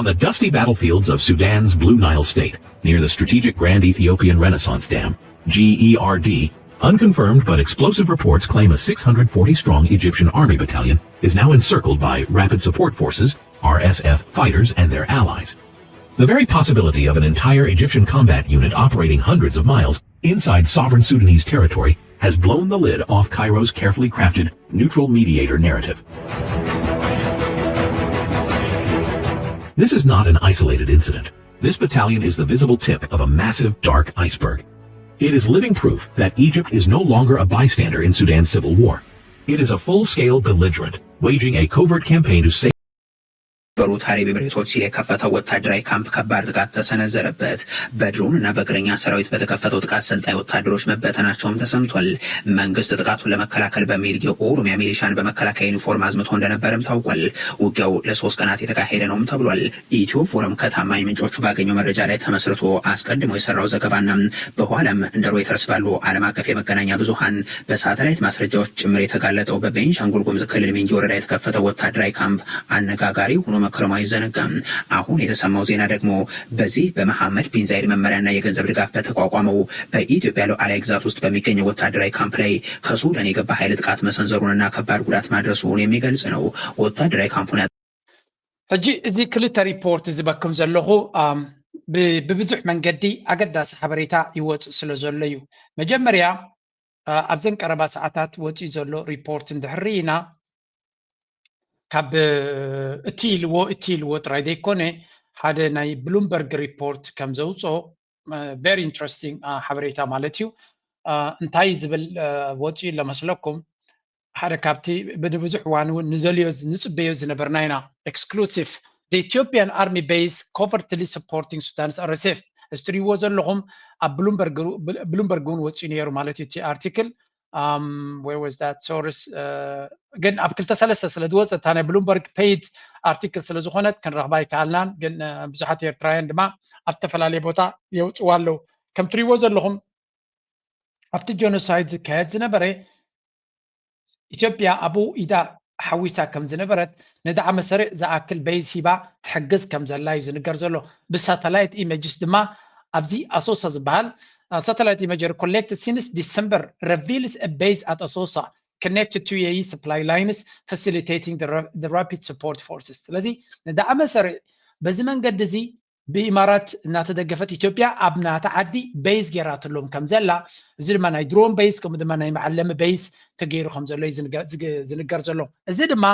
On the dusty battlefields of Sudan's Blue Nile State, near the strategic Grand Ethiopian Renaissance Dam, GERD, unconfirmed but explosive reports claim a 640-strong Egyptian army battalion is now encircled by Rapid Support Forces, RSF fighters and their allies. The very possibility of an entire Egyptian combat unit operating hundreds of miles inside sovereign Sudanese territory has blown the lid off Cairo's carefully crafted neutral mediator narrative. This is not an isolated incident. This battalion is the visible tip of a massive dark iceberg. It is living proof that Egypt is no longer a bystander in Sudan's civil war. It is a full-scale belligerent, waging a covert campaign to save በሩት ሀሪብ ብሬቶች ሲል የከፈተው ወታደራዊ ካምፕ ከባድ ጥቃት ተሰነዘረበት። በድሮንና በእግረኛ ሰራዊት በተከፈተው ጥቃት ሰልጣኝ ወታደሮች መበተናቸውም ተሰምቷል። መንግስት ጥቃቱን ለመከላከል በሚል የኦሮሚያ ሚሊሻን በመከላከያ ዩኒፎርም አዝምቶ እንደነበረም ታውቋል። ውጊያው ለ3 ቀናት የተካሄደ ነውም ተብሏል። ኢትዮ ፎረም ከታማኝ ምንጮቹ ባገኘው መረጃ ላይ ተመስርቶ አስቀድሞ የሰራው ዘገባና በኋላም እንደ ሮይተርስ ባሉ ዓለም አቀፍ የመገናኛ ብዙሃን በሳተላይት ማስረጃዎች ጭምር የተጋለጠው በቤንሻንጉል ጉሙዝ ክልል ሚንጊ ወረዳ የተከፈተው ወታደራዊ ካምፕ አነጋጋሪ ሆኖ መክረሙ አይዘነጋም። አሁን የተሰማው ዜና ደግሞ በዚህ በመሐመድ ቢን ዛይድ መመሪያና የገንዘብ ድጋፍ በተቋቋመው በኢትዮጵያ ሉዓላዊ ግዛት ውስጥ በሚገኘው ወታደራዊ ካምፕ ላይ ከሱዳን የገባ ኃይል ጥቃት መሰንዘሩንና ከባድ ጉዳት ማድረሱን የሚገልጽ ነው። ወታደራዊ ካምፑን ሕጂ እዚ ክልተ ሪፖርት ዝበክም ዘለኹ ብብዙሕ መንገዲ ኣገዳሲ ሓበሬታ ይወፅእ ስለ ዘሎ እዩ። መጀመርያ ኣብዘን ቀረባ ሰዓታት ወፂኡ ዘሎ ሪፖርት እንድሕሪና ካብ እትይልዎ ጥራይ ዘይኮነ ሓደ ናይ ብሉምበርግ ሪፖርት ከም ዘውፅኦ ቨሪ ኢንትረስቲንግ ሓበሬታ ማለት እዩ። እንታይ ዝብል ወፂኡ ለመስለኩም ሓደ ካብቲ ብብዙሕ እዋን እውን ንዘልዮ ንፅበዮ ዝነበርና ኢና ኤክስክሉሲቭ the Ethiopian army base covertly supporting Sudan's RSF እስትሪዎ ዘለኹም ኣብ ብሉምበርግ እውን ወፂኡ ነይሩ ማለት እዩ እቲ ኣርቲክል where was that source ግን ኣብ 2003 ስለ ዝወፀ እታ ናይ ብሉምበርግ ፔይድ ኣርቲክል ስለ ዝኾነት ክንረኽባ ይከኣልናን ግን ብዙሓት ኤርትራውያን ድማ ኣብ ዝተፈላለየ ቦታ የውፅዋ ኣለዉ። ከም ትሪእዎ ዘለኹም ኣብቲ ጀኖሳይድ ዝካየድ ዝነበረ ኢትዮጵያ ኣብኡ ኢዳ ሓዊሳ ከም ዝነበረት ነዳዓ መሰረዕ ዝኣክል ቤዝ ሂባ ትሕግዝ ከም ዘላ እዩ ዝንገር ዘሎ። ብሳተላይት ኢሜጅስ ድማ ኣብዚ ኣሶሳ ዝበሃል satellite imagery collected since December reveals a base at Asosa connected to UAE supply lines facilitating the rapid support forces. ስለዚህ ነዳዓ መሰረዕ በዚ መንገዲ እዚ ብኢማራት እናተደገፈት ኢትዮጵያ ኣብ ናታ ዓዲ ቤዝ ጌራትሎም ከም ዘላ እዚ ድማ ናይ ድሮን ቤዝ ከምኡ ድማ ናይ መዓለሚ ቤዝ ተገይሩ ከም ዘሎ ዝንገር ዘሎ። እዚ ድማ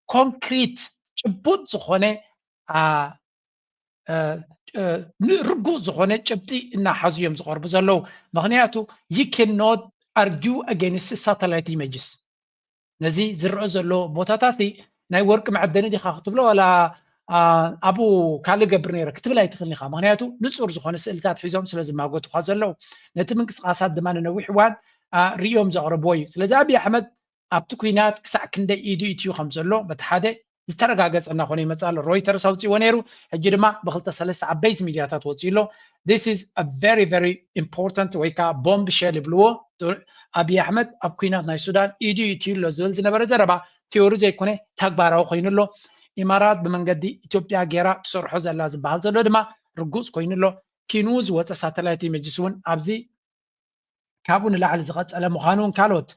ኮንክሪት ጭቡጥ ዝኾነ ርጉእ ዝኾነ ጭብጢ እናሓዙ እዮም ዝቐርቡ ዘለዉ። ምክንያቱ you cannot argue against satellite images ነዚ ዝርአ ዘሎ ቦታታት ናይ ወርቂ መዕደኒ ዲኻ ክትብሎ ወላ ኣብኡ ካልእ ገብር ነይረ ክትብል ኣይትኽእልኒ ኢኻ። ምክንያቱ ንፁር ዝኾነ ስእልታት ሒዞም ስለ ዝማጎትካ ዘለዉ ነቲ ምንቅስቃሳት ድማ ንነዊሕ እዋን ርዮም ዘቕርብዎ እዩ። ስለዚ ኣብዪ ኣሕመድ ኣብቲ ኩናት ክሳዕ ክንደይ ኢዱ ኢትዩ ከም ዘሎ በቲ ሓደ ዝተረጋገፀ እናኾነ ይመፅእ ኣሎ። ሮይተርስ ኣውፂዎ ነይሩ፣ ሕጂ ድማ ብ2-3 ዓበይቲ ሚድያታት ወፂኡ ኣሎ። this is a very very important ወይ ከዓ ቦምብ ሼል ይብልዎ ኣብዪ ኣሕመድ ኣብ ኩናት ናይ ሱዳን ኢዱ ኢትዩ ኣሎ ዝብል ዝነበረ ዘረባ ቴዎሪ ዘይኮነ ተግባራዊ ኮይኑ ኣሎ። ኢማራት ብመንገዲ ኢትዮጵያ ጌራ ትሰርሖ ዘላ ዝበሃል ዘሎ ድማ ርጉፅ ኮይኑ ኣሎ። ኪኑ ዝወፀ ሳተላይት ኢሜጅስ እውን ኣብዚ ካብኡ ንላዕሊ ዝቐፀለ ምዃኑን ካልኦት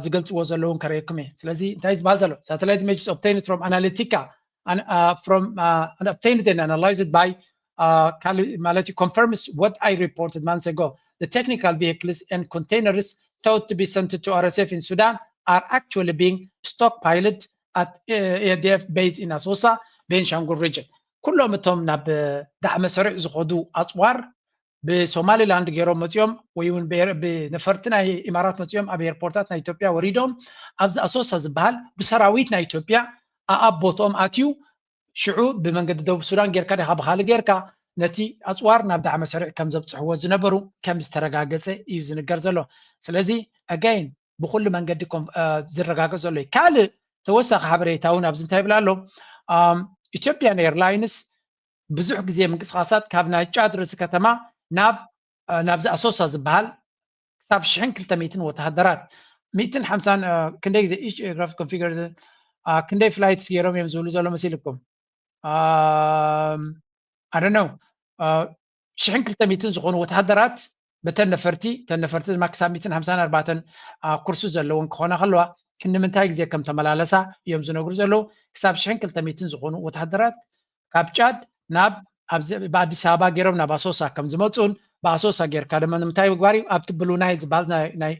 ዝገልጽዎ ዘለውን ከረየኩም እየ። ስለዚ እንታይ ዝበሃል ዘሎ ሳተላይት images obtained from Analytica and obtained and analyzed by ማለት confirms what I reported months ago. The technical vehicles and containers thought to be sent to RSF in Sudan are actually being stockpiled at ADF base in Asosa, Benshangul region. ኩሎም እቶም ናብ ዳዕ መሰረዕ ዝኸዱ ኣፅዋር ብሶማሊላንድ ገይሮም መፅኦም ወይ እውን ብነፈርቲ ናይ ኢማራት መፅኦም ኣብ ኤርፖርታት ናይ ኢትዮጵያ ወሪዶም ኣብዚ ኣሶሳ ዝበሃል ብሰራዊት ናይ ኢትዮጵያ ኣቦቶም ኣትዩ ሽዑ ብመንገዲ ደቡብ ሱዳን ጌርካ ዲኻ ብካልእ ጌርካ ነቲ ኣፅዋር ናብ ዳዕ መሰረዕ ከም ዘብፅሕዎ ዝነበሩ ከም ዝተረጋገፀ እዩ ዝንገር ዘሎ። ስለዚ ኣጋይን ብኩሉ መንገዲ ዝረጋገፅ ዘሎ እዩ። ካልእ ተወሳኺ ሓበሬታ እውን ኣብዚ እንታይ ይብላ ኣሎ ኢትዮጵያን ኤርላይንስ ብዙሕ ግዜ ምንቅስቃሳት ካብ ናይ ጫድ ርእሲ ከተማ ናብዚ ኣሶሳ ዝበሃል ክሳብ 1200 ወተሃደራት 150 ክንደይ ግዜ ኢች ኤርክራፍት ኮንፊገር ክንደይ ፍላይትስ ገይሮም እዮም ዝብሉ ዘሎ መሲልኩም I don't know 1200 ዝኾኑ ወተሃደራት በተነፈርቲ ማክሳብ 154 ኩርሱ ዘለውን ክኾና ከለዋ ክንምንታይ ግዜ ከም ተመላለሳ እዮም ዝነግሩ ዘለው ክሳብ 1200 ዝኾኑ ወተሃደራት ካብ ጫድ ናብ በአዲስ አበባ ገይሮም ናብ አሶሳ ከም ዝመፁን በአሶሳ ጌርካ ድማ ንምንታይ ምግባር እዩ ኣብቲ ብሉናይ ዝበሃል ናይ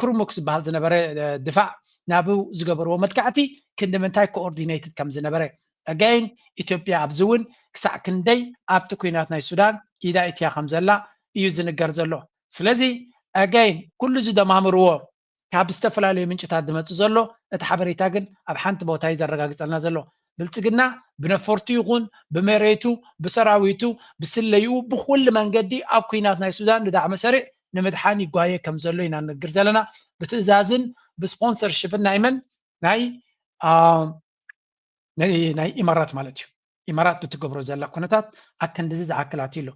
ኩርሙክ ዝበሃል ዝነበረ ድፋዕ ናብኡ ዝገበርዎ መጥቃዕቲ ክንምንታይ ኮኦርዲኔትድ ከም ዝነበረ again ኢትዮጵያ ኣብዚ እውን ክሳዕ ክንደይ ኣብቲ ኩናት ናይ ሱዳን ኢዳ እትያ ከም ዘላ እዩ ዝንገር ዘሎ ስለዚ again ኩሉ ዝደማምርዎ ካብ ዝተፈላለዩ ምንጭታት ዝመጽእ ዘሎ እቲ ሓበሬታ ግን ኣብ ሓንቲ ቦታ እዩ ዘረጋግጸልና ዘሎ ብልጽግና ብነፈርቱ ይኹን ብመሬቱ ብሰራዊቱ ብስለዩ ብኩሉ መንገዲ ኣብ ኩናት ናይ ሱዳን ንዳዕመ ሰሪዕ ንምድሓን ይጓየ ከም ዘሎ ኢና ንግር ዘለና ብትእዛዝን ብስፖንሰርሺፕን ናይ መን ናይ ኢማራት ማለት እዩ ኢማራት ብትገብሮ ዘላ ኩነታት ኣከንድዚ ዝዓክላት ኢሉ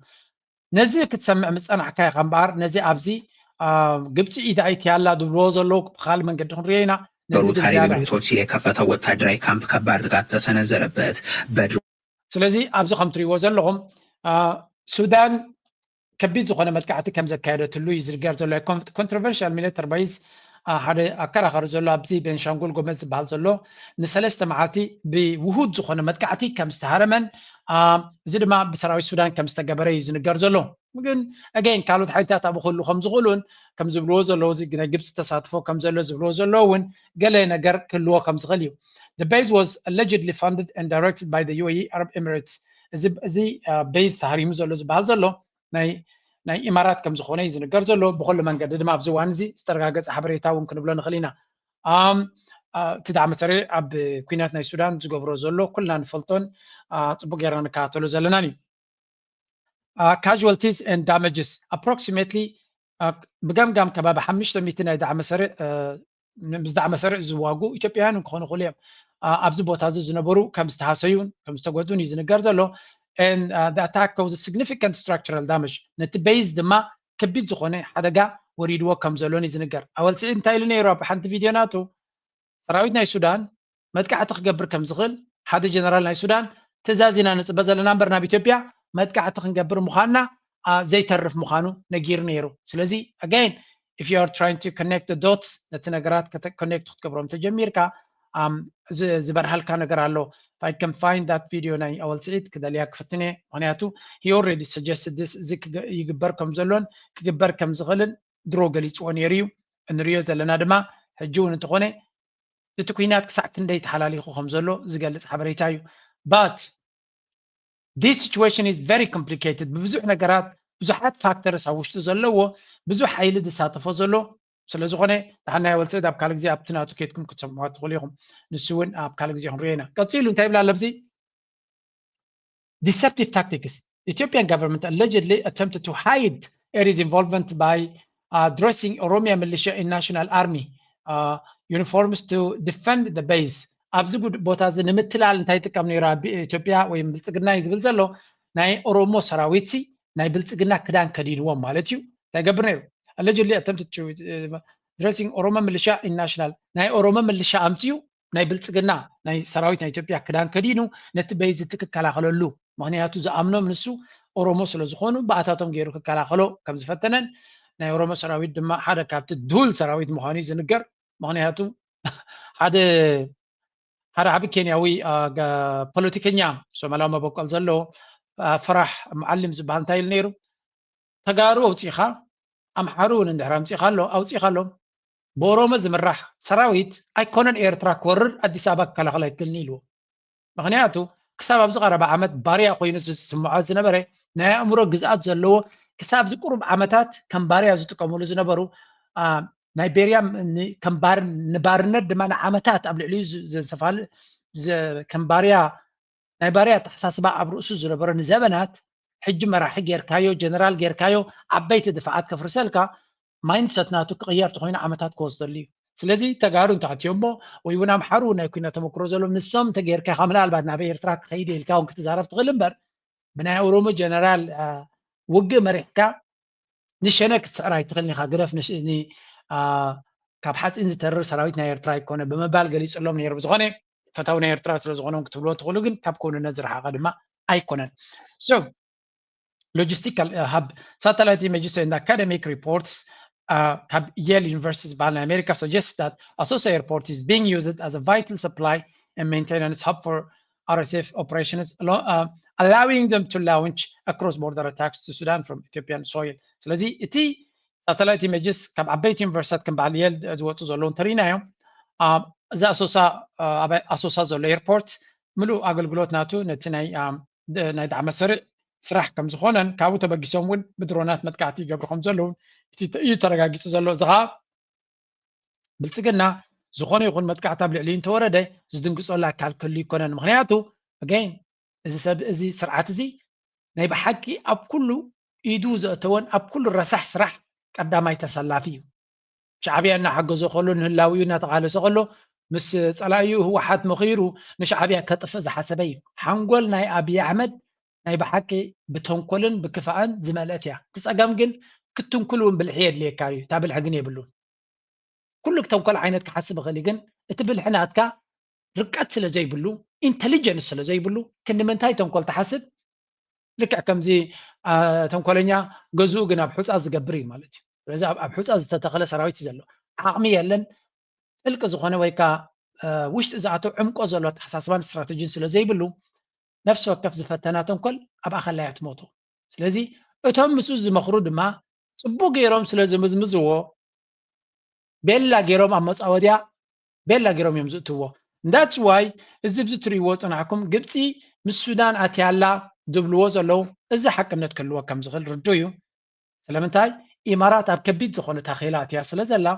ነዚ ክትሰምዕ ምጸናዕካ ኢኻ እምበኣር ነዚ ኣብዚ ግብፂ ኢዳ ኢትያላ ድብልዎ ዘለዉ ብካል መንገዲ ክንሪኦ ኢና በሩታሪ ብሬቶች ሲል የከፈተው ወታደራዊ ካምፕ ከባድ ጥቃት ተሰነዘረበት በድሮ ስለዚ ኣብዚ ከም ትሪእዎ ዘለኹም ሱዳን ከቢድ ዝኾነ መጥቃዕቲ ከም ዘካየደትሉ እዩ ዝርገር ዘሎ ኮንትሮቨርሻል ሚሊተሪ ባይዝ ሓደ ኣከራኸሪ ዘሎ ኣብዚ ቤንሻንጉል ጎመዝ ዝበሃል ዘሎ ንሰለስተ መዓልቲ ብውሁድ ዝኾነ መጥቃዕቲ ከም ዝተሃረመን እዚ ድማ ብሰራዊት ሱዳን ከም ዝተገበረ እዩ ዝንገር ዘሎ ግን again ካልኦት ሓይልታት ኣብ ኩሉ ከም ዝኽእሉን ከም ዝብልዎ ዘለዉ እዚ ናይ ግብፂ ተሳትፎ ከም ዘሎ ዝብልዎ ዘለዎ እውን ገለ ነገር ክህልዎ ከም ዝኽእል እዩ The base was allegedly funded and directed by the UAE Arab Emirates እዚ base ተሃሪሙ ዘሎ ዝበሃል ዘሎ ናይ ኢማራት ከም ዝኾነ እዩ ዝንገር ዘሎ ብኩሉ መንገዲ ድማ ኣብዚ እዋን እዚ ዝተረጋገፀ ሓበሬታ እውን ክንብሎ ንኽእል ኢና እቲ ዳዕመ ሰሪዕ ኣብ ኩናት ናይ ሱዳን ዝገብሮ ዘሎ ኩልና ንፈልጦን ፅቡቅ ጌርና ንከታተሎ ዘለናን እዩ casualties and damages approximately ብገምጋም ከባቢ 500 ናይ ዳዕመ ሰሪዕ ምስ ዳዕመ ሰሪዕ ዝዋጉ ኢትዮጵያውያን ክኾኑ ይኽእሉ እዮም ኣብዚ ቦታ እዚ ዝነበሩ ከም ዝተሃሰዩን ከም ዝተጎዱን እዩ ዝንገር ዘሎ and the attack caused significant structural damage ነቲ ቤዝ ድማ ከቢድ ዝኾነ ሓደጋ ወሪድዎ ከም ዘሎን ይዝንገር ኣወልፂ እንታይ ኢሉ ነይሩ ኣብ ሓንቲ ቪድዮ ናቱ ሰራዊት ናይ ሱዳን መጥቃዕቲ ክገብር ከም ዝኽእል ሓደ ጀነራል ናይ ሱዳን ትእዛዝ ኢና ንፅበ ዘለና እምበር ናብ ኢትዮጵያ መጥቃዕቲ ክንገብር ምዃንና ዘይተርፍ ምዃኑ ነጊሩ ነይሩ ስለዚ again if you are trying to connect the dots ነቲ ነገራት connect ክትገብሮም ተጀሚርካ ዝበርሃልካ ነገር ኣሎ if I can find that video ናይ ኣወልፂት ክደልያ ክፍትነ ምክንያቱ he already suggested this እዚ ይግበር ከም ዘሎን ክግበር ከም ዝኽእልን ድሮ ገሊፅዎ ነይሩ እዩ እንሪኦ ዘለና ድማ ሕጂ እውን እንተኾነ እቲ ኩናት ክሳዕ ክንደይ ተሓላሊኹ ከም ዘሎ ዝገልጽ ሓበሬታ እዩ but this situation is very complicated ብብዙሕ ነገራት ብዙሓት ፋክተርስ ኣብ ውሽጡ ዘለዎ ብዙሕ ሓይሊ ዝሳተፎ ዘሎ ስለዝኾነ ንሓና ወልፅት ኣብ ካልእ ግዜ ኣብቲ ናቱ ከይድኩም ክትሰምዑ ትኽእሉ ኢኹም ንሱ እውን ኣብ ካልእ ግዜ ክንሪኦ ኢና ቀፂሉ እንታይ ይብላ ኣለብዚ deceptive tactics Ethiopian government allegedly attempted to hide Air's involvement by dressing Oromia militia in national army uniforms to defend the base ኣብዚ ቦታ እዚ ንምትላል እንታይ ጥቀም ነይራ ኢትዮጵያ ወይ ብልጽግና ዝብል ዘሎ ናይ ኦሮሞ ሰራዊት ናይ ብልጽግና ክዳን ከዲንዎም ማለት እዩ ተገብር ነይሩ allegedly attempted to dressing Oromo militia in national ናይ ኦሮሞ ሚሊሻ ኣምፅዩ ናይ ብልጽግና ናይ ሰራዊት ናይ ኢትዮጵያ ክዳን ከዲኑ ነቲ ቤዝ ትክከላኸለሉ ምክንያቱ ዝኣምኖም ንሱ ኦሮሞ ስለ ዝኾኑ በኣታቶም ገይሩ ክከላኸሎ ከም ዝፈተነን ናይ ኦሮሞ ሰራዊት ድማ ሓደ ካብቲ ዱል ሰራዊት ምዃኑ ዝንገር ምክንያቱ ሓደ ዓቢ ኬንያዊ ፖለቲከኛ ሶማላዊ መበቆል ዘለዎ ፍራሕ መዓልም ዝበሃል እንታይ ኢሉ ነይሩ ተጋሩ ኣውፂኻ ኣምሓሩ እውን እንድሕር ኣምፂኻ ኣሎ ኣውፂኻ ኣሎ ብኦሮሞ ዝምራሕ ሰራዊት ኣይኮነን ኤርትራ ክወርድ ኣዲስ ኣበባ ክከላኸል ኣይክእልኒ ኢልዎ ምክንያቱ ክሳብ ኣብዚ ቀረባ ዓመት ባርያ ኮይኑ ዝስምዖ ዝነበረ ናይ ኣእምሮ ግዝኣት ዘለዎ ክሳብ ዝቁርብ ዓመታት ከም ባርያ ዝጥቀምሉ ዝነበሩ ናይ ቤርያ ንባርነት ድማ ንዓመታት ኣብ ልዕሊኡ ዘንሰፋል ከም ባርያ ናይ ባርያ ተሓሳስባ ኣብ ርእሱ ዝነበረ ንዘበናት ሕጂ መራሒ ጌርካዮ ጀነራል ጌርካዮ ዓበይቲ ድፍዓት ከፍርሰልካ ማይንድሰት ናቱ ክቕየር ተኮይኑ ዓመታት ክወስደሉ እዩ ስለዚ ተጋሩ እንተኣትዮም ሞ ወይ እውን ኣምሓሩ ናይ ኩናት ተመክሮ ዘለዎም ንሶም ተጌርካ ኢኻ ምናልባት ናብ ኤርትራ ክኸይድ ኢልካ እውን ክትዛረብ ትኽእል እምበር ብናይ ኦሮሞ ጀነራል ውግእ መሪሕካ ንሸነ ክትስዕር ኣይትኽእልኒ ኢኻ ግደፍ ካብ ሓፂን ዝተርር ሰራዊት ናይ ኤርትራ ይኮነ ብምባል ገሊፅሎም ነይሩ ብዝኾነ ፈታውና ኤርትራ ስለ ዝኾኖም ክትብሎ ትኽእሉ ግን ካብ ከውንነት ዝረሓቐ ድማ ኣይኮነን so logistical hub satellite images and academic reports have Yale University in America suggests that Asosa Airport is being used as a vital supply and maintenance hub for RSF operations, allowing them to launch cross-border attacks to Sudan from Ethiopian soil. ስለዚህ እቲ ሳተላይት ኢሜጅስ ካብ ዓበይቲ ዩኒቨርሲታት ከም በዓል የል ዝወፁ ዘለዉ እንተሪእናዮም እዛ ኣሶሳ ዘሎ ኤርፖርት ምሉእ ኣገልግሎት ናቱ ነቲ ናይ ዳዕመ መስርዕ ስራሕ ከም ዝኾነን ካብኡ ተበጊሶም እውን ብድሮናት መጥቃዕቲ ይገብሩ ከም ዘለዉ እዩ ተረጋጊፁ ዘሎ እዚ ከዓ ብልፅግና ዝኾነ ይኹን መጥቃዕቲ ኣብ ልዕሊ እንተወረደ ዝድንግፀሉ ኣካል ክህሉ ይኮነን ምክንያቱ ኣገይን እዚ ሰብ እዚ ስርዓት እዚ ናይ ብሓቂ ኣብ ኩሉ ኢዱ ዘእተወን ኣብ ኩሉ ረሳሕ ስራሕ ቀዳማይ ተሰላፊ እዩ ሻዕብያ እናሓገዞ ከሎ ንህላዊኡ እናተቃለሰ ከሎ ምስ ፀላእዩ ህወሓት መኺሩ ንሻዕብያ ከጥፍእ ዝሓሰበ እዩ ሓንጎል ናይ ኣብይ ኣሕመድ ናይ ብሓቂ ብተንኮልን ብክፋእን ዝመልአት እያ ትፀገም ግን ክትንኩል እውን ብልሒ የድልየካ እዩ እታ ብልሒ ግን የብሉን ኩሉ ተንኮል ዓይነት ክሓስብ ይኽእል ግን እቲ ብልሒ ናትካ ርቀት ስለ ዘይብሉ ኢንተሊጀንስ ስለ ዘይብሉ ክንምንታይ ተንኮል ተሓስብ ልክዕ ከምዚ ተንኮለኛ ገዝኡ ግን ኣብ ሑፃ ዝገብር እዩ ማለት እዩ ስለዚ ኣብ ሑፃ ዝተተኸለ ሰራዊት ዘሎ ዓቕሚ የለን ጥልቂ ዝኾነ ወይ ከዓ ውሽጢ ዝኣተው ዕምቆ ዘሎ ተሓሳስባን ስትራቴጂን ስለ ዘይብሉ ነፍሲ ወከፍ ዝፈተና ተንኮል ኣብ ኣኸላይ ትሞቱ ስለዚ እቶም ምስ ዝመኽሩ ድማ ጽቡቕ ገይሮም ስለ ዝምዝምዝዎ ቤላ ገይሮም ኣብ መፃወድያ ቤላ ገይሮም እዮም ዝእትዎ that's why እዚ ብዚ ትሪእዎ ፅናዕኩም ግብፂ ምስ ሱዳን ኣትያላ ዝብልዎ ዘለዉ እዚ ሓቅነት ክህልዎ ከም ዝኽእል ርዱ እዩ ስለምንታይ ኢማራት ኣብ ከቢድ ዝኾነ ታኺላ ኣትያ ስለ ዘላ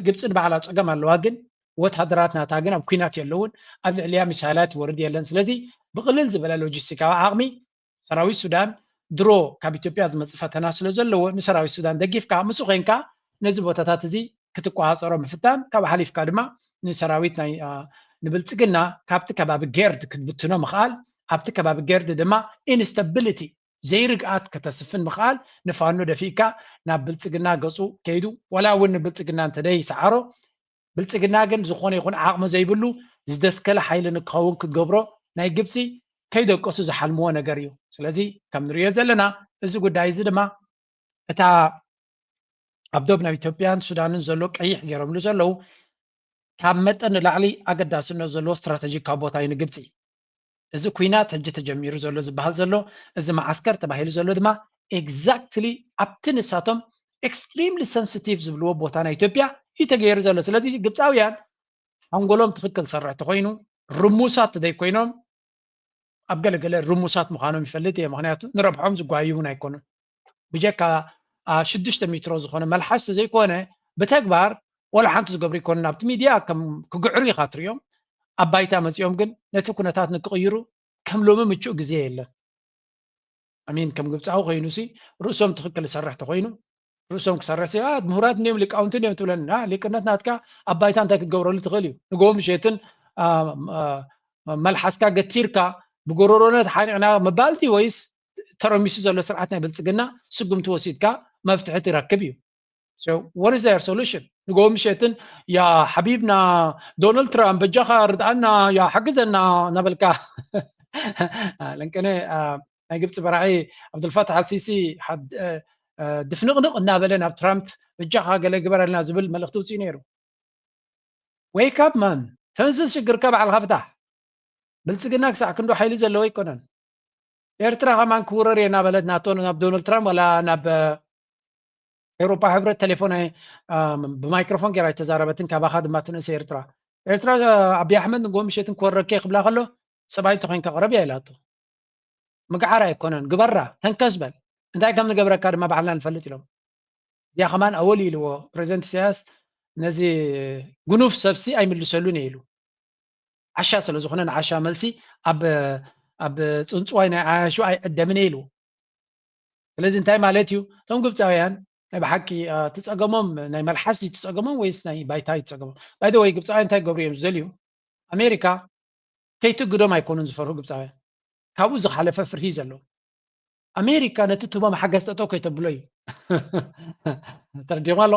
ግብፅን በዓላ ፀገም ኣለዋ ግን ወታደራት ናታ ግን ኣብ ኩናት የለውን ኣብ ልዕልያ ሚሳይላት ወርድ የለን ስለዚ ብቕልል ዝበለ ሎጂስቲካዊ ዓቕሚ ሰራዊት ሱዳን ድሮ ካብ ኢትዮጵያ ዝመፅእ ፈተና ስለ ዘለዎ ንሰራዊት ሱዳን ደጊፍካ ምስኡ ኮንካ ነዚ ቦታታት እዚ ክትቋፀሮ ምፍታን ካብ ሓሊፍካ ድማ ንሰራዊት ናይ ንብልፅግና ካብቲ ከባቢ ጌርድ ክትብትኖ ምኽኣል ኣብቲ ከባቢ ጌርድ ድማ ኢንስታቢሊቲ ዘይርግኣት ከተስፍን ምኽኣል ንፋኖ ደፊእካ ናብ ብልፅግና ገፁ ከይዱ ወላ እውን ንብልፅግና እንተደይ ይሰዓሮ ብልፅግና ግን ዝኾነ ይኹን ዓቕሚ ዘይብሉ ዝደስከለ ሓይሊ ንክኸውን ክገብሮ ናይ ግብፂ ከይደቀሱ ዝሓልምዎ ነገር እዩ ስለዚ ከም ንሪኦ ዘለና እዚ ጉዳይ እዚ ድማ እታ ኣብ ዶብ ናብ ኢትዮጵያን ሱዳንን ዘሎ ቀይሕ ገይሮምሉ ዘለዉ ካብ መጠን ንላዕሊ ኣገዳስነት ዘለዎ ስትራቴጂካዊ ቦታ እዩ ንግብፂ እዚ ኩናት ሕጂ ተጀሚሩ ዘሎ ዝበሃል ዘሎ እዚ ማዓስከር ተባሂሉ ዘሎ ድማ ኤግዛክትሊ ኣብቲ ንሳቶም ኤክስትሪምሊ ሰንሲቲቭ ዝብልዎ ቦታ ናይ ኢትዮጵያ እዩ ተገይሩ ዘሎ ስለዚ ግብፃውያን ሓንጎሎም ትኽክል ዝሰርሕ ተኮይኑ ርሙሳት ዘይኮይኖም ኣብ ገለገለ ርሙሳት ምዃኖም ይፈልጥ እየ ምክንያቱ ንረብሖም ዝጓዩ እውን ኣይኮኑን ብጀካ 6 ሜትሮ ዝኾነ መልሓስ ዘይኮነ ብተግባር ወላ ሓንቲ ዝገብሩ ይኮኑ ኣብቲ ሚድያ ከም ክግዕሩ ኢኻ ትሪኦም ኣብ ባይታ መፂኦም ግን ነቲ ኩነታት ንክቕይሩ ከም ሎሚ ምቹእ ግዜ የለን ኣሚን ከም ግብፃዊ ኮይኑ ሲ ርእሶም ትኽክል ዝሰርሕ ተኮይኑ ርእሶም ክሰርሕ ምሁራት እንዮም ሊቃውንቲ እዮም ትብለና ሊቅነት ናትካ ኣብ ባይታ እንታይ ክትገብረሉ ትኽእል እዩ ንጎቦ ምሸትን መልሓስካ ገቲርካ ብጎረሮነት ሓኒቕና መባልቲ ወይስ ተረሚሱ ዘሎ ስርዓት ናይ ብልፅግና ስጉምቲ ወሲድካ መፍትሒ ትረክብ እዩ so what is their solution ንጎቦ ምሸትን ያ ሓቢብና ዶናልድ ትራምፕ በጃኻ ርድኣና ያ ሓግዘና ነበልካ ለንቀነ ናይ ግብፂ በራዒ ዓብዱልፋታሕ አልሲሲ ድፍንቕንቕ እናበለ ናብ ትራምፕ በጃኻ ገለ ግበረልና ዝብል መልእኽቲ ውፅኡ ነይሩ ዌይክ ኣፕ ማን ተንስስ ሽግርካ በዓልካ ፍታሕ ብልፅግና ክሳዕ ክንዶ ሓይሊ ዘለዎ ይኮነን ኤርትራ ከማን ክውረር እየ እናበለት ናቶ ናብ ዶናልድ ትራምፕ ወላ ናብ ኤውሮፓ ሕብረት ቴሌፎን ብማይክሮፎን ጌራ ተዛረበትን ካባኻ ድማ ትንእሰ ኤርትራ ኣብይ ኣሕመድ ንጎቦ ምሸትን ክወረድከ ይክብላ ከሎ ሰብኣይ ተኮይንካ ቅረብ እያ ኢላቶ ምግዓር ኣይኮነን ግበራ ተንከስ በል እንታይ ከም ንገብረካ ድማ ባዕልና ንፈልጥ ኢሎም እዚኣ ከማን ኣወል ኢልዎ ፕሬዚደንት ኢሳያስ ነዚ ጉኑፍ ሰብሲ ኣይምልሰሉን እየ ኢሉ ዓሻ ስለ ዝኾነ ንዓሻ መልሲ ኣብ ፅንፅዋይ ናይ ዓያሹ ኣይዕደምን ኢሉ ስለዚ እንታይ ማለት እዩ እቶም ግብፃውያን ናይ ብሓቂ ትፀገሞም ናይ መልሓስ ትፀገሞም ወይስ ናይ ባይታ ትፀገሞም ባይደ ወይ ግብፃውያን እንታይ ገብሩ እዮም ዝደልዩ ኣሜሪካ ከይትግዶም ኣይኮኑን ዝፈርሁ ግብፃውያን ካብኡ ዝሓለፈ ፍርሂ ዘሎ ኣሜሪካ ነቲ ትቦም ሓገዝ ጠጠው ከይተብሎ እዩ ተረዲሞ ኣሎ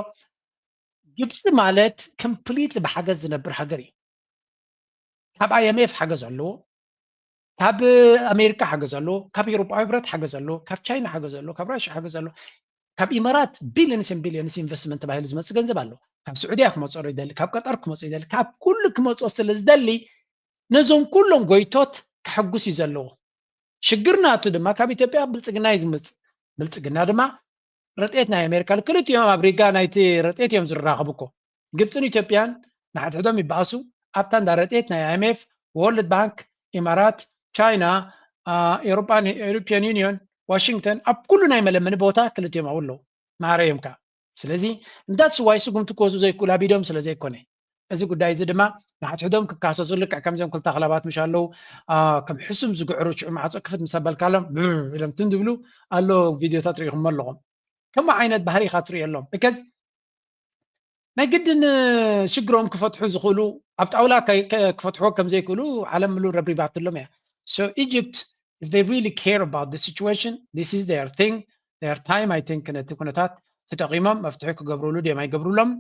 ግብፂ ማለት ኮምፕሊትሊ ብሓገዝ ዝነብር ሃገር እዩ ካብ IMF ሓገዝ ኣለዎ ካብ ኣሜሪካ ሓገዝ ኣለዎ ካብ ኤውሮጳዊ ሕብረት ሓገዝ ኣለዎ ካብ ቻይና ሓገዝ ኣለዎ ካብ ራሽያ ሓገዝ ኣለዎ ካብ ኢማራት ቢሊየንስ ኢንቨስትመንት ተባሂሉ ዝመጽእ ገንዘብ ኣሎ ካብ ስዑድያ ክመጽእ ይደሊ ካብ ቀጠር ክመጽእ ይደሊ ካብ ኩሉ ክመጽእ ስለ ዝደሊ ነዞም ኩሎም ጎይቶት ክሕጉስ እዩ ዘለዎ ሽግርናቱ ድማ ካብ ኢትዮጵያ ብልጽግና ይዝመጽእ ብልጽግና ድማ ረጤት ናይ ኣሜሪካ ክልቲኦም ኣፍሪካ ናይቲ ረጤት እዮም ዝራኸብኮ ግብፅን ኢትዮጵያን ንሓድሕዶም ይበኣሱ ኣብታ እንዳ ረጤት ናይ IMF ወርልድ ባንክ ኢማራት ቻይና ኤውሮፒያን ዩኒዮን ዋሽንግተን ኣብ ኩሉ ናይ መለመኒ ቦታ ክልቲኦም ኣውለው ማዕረዮም ከዓ ስለዚ እንዳስዋይ ስጉምቲ ክወስዱ ዘይክእሉ ኣቢዶም ስለ ዘይኮነ እዚ ጉዳይ እዚ ድማ ንሓድሕዶም ክካሰሱ ልክዕ ከምዚኦም ክልተ ክለባት ምሽ ኣለው ከም ሕሱም ዝግዕሩ ሽዑ ማዕፆ ክፍት ምስ ኣበልካሎም ኢሎም ትንድብሉ ኣሎ ቪድዮታት ሪኢኹም ኣለኹም ከምኡ ዓይነት ባህሪ ኢኻ ትሪኢ ኣሎም ብከዝ ናይ ግድን ሽግሮም ክፈትሑ ዝኽእሉ ኣብ ጣውላ ክፈትሕዎ ከም ዘይክእሉ ዓለም ምሉእ ረብሪባትሎም እያ so Egypt if they really care about the situation this is their thing their time I think ነቲ ኩነታት ተጠቂሞም መፍትሒ ክገብሩሉ ድዮም ኣይገብሩሎም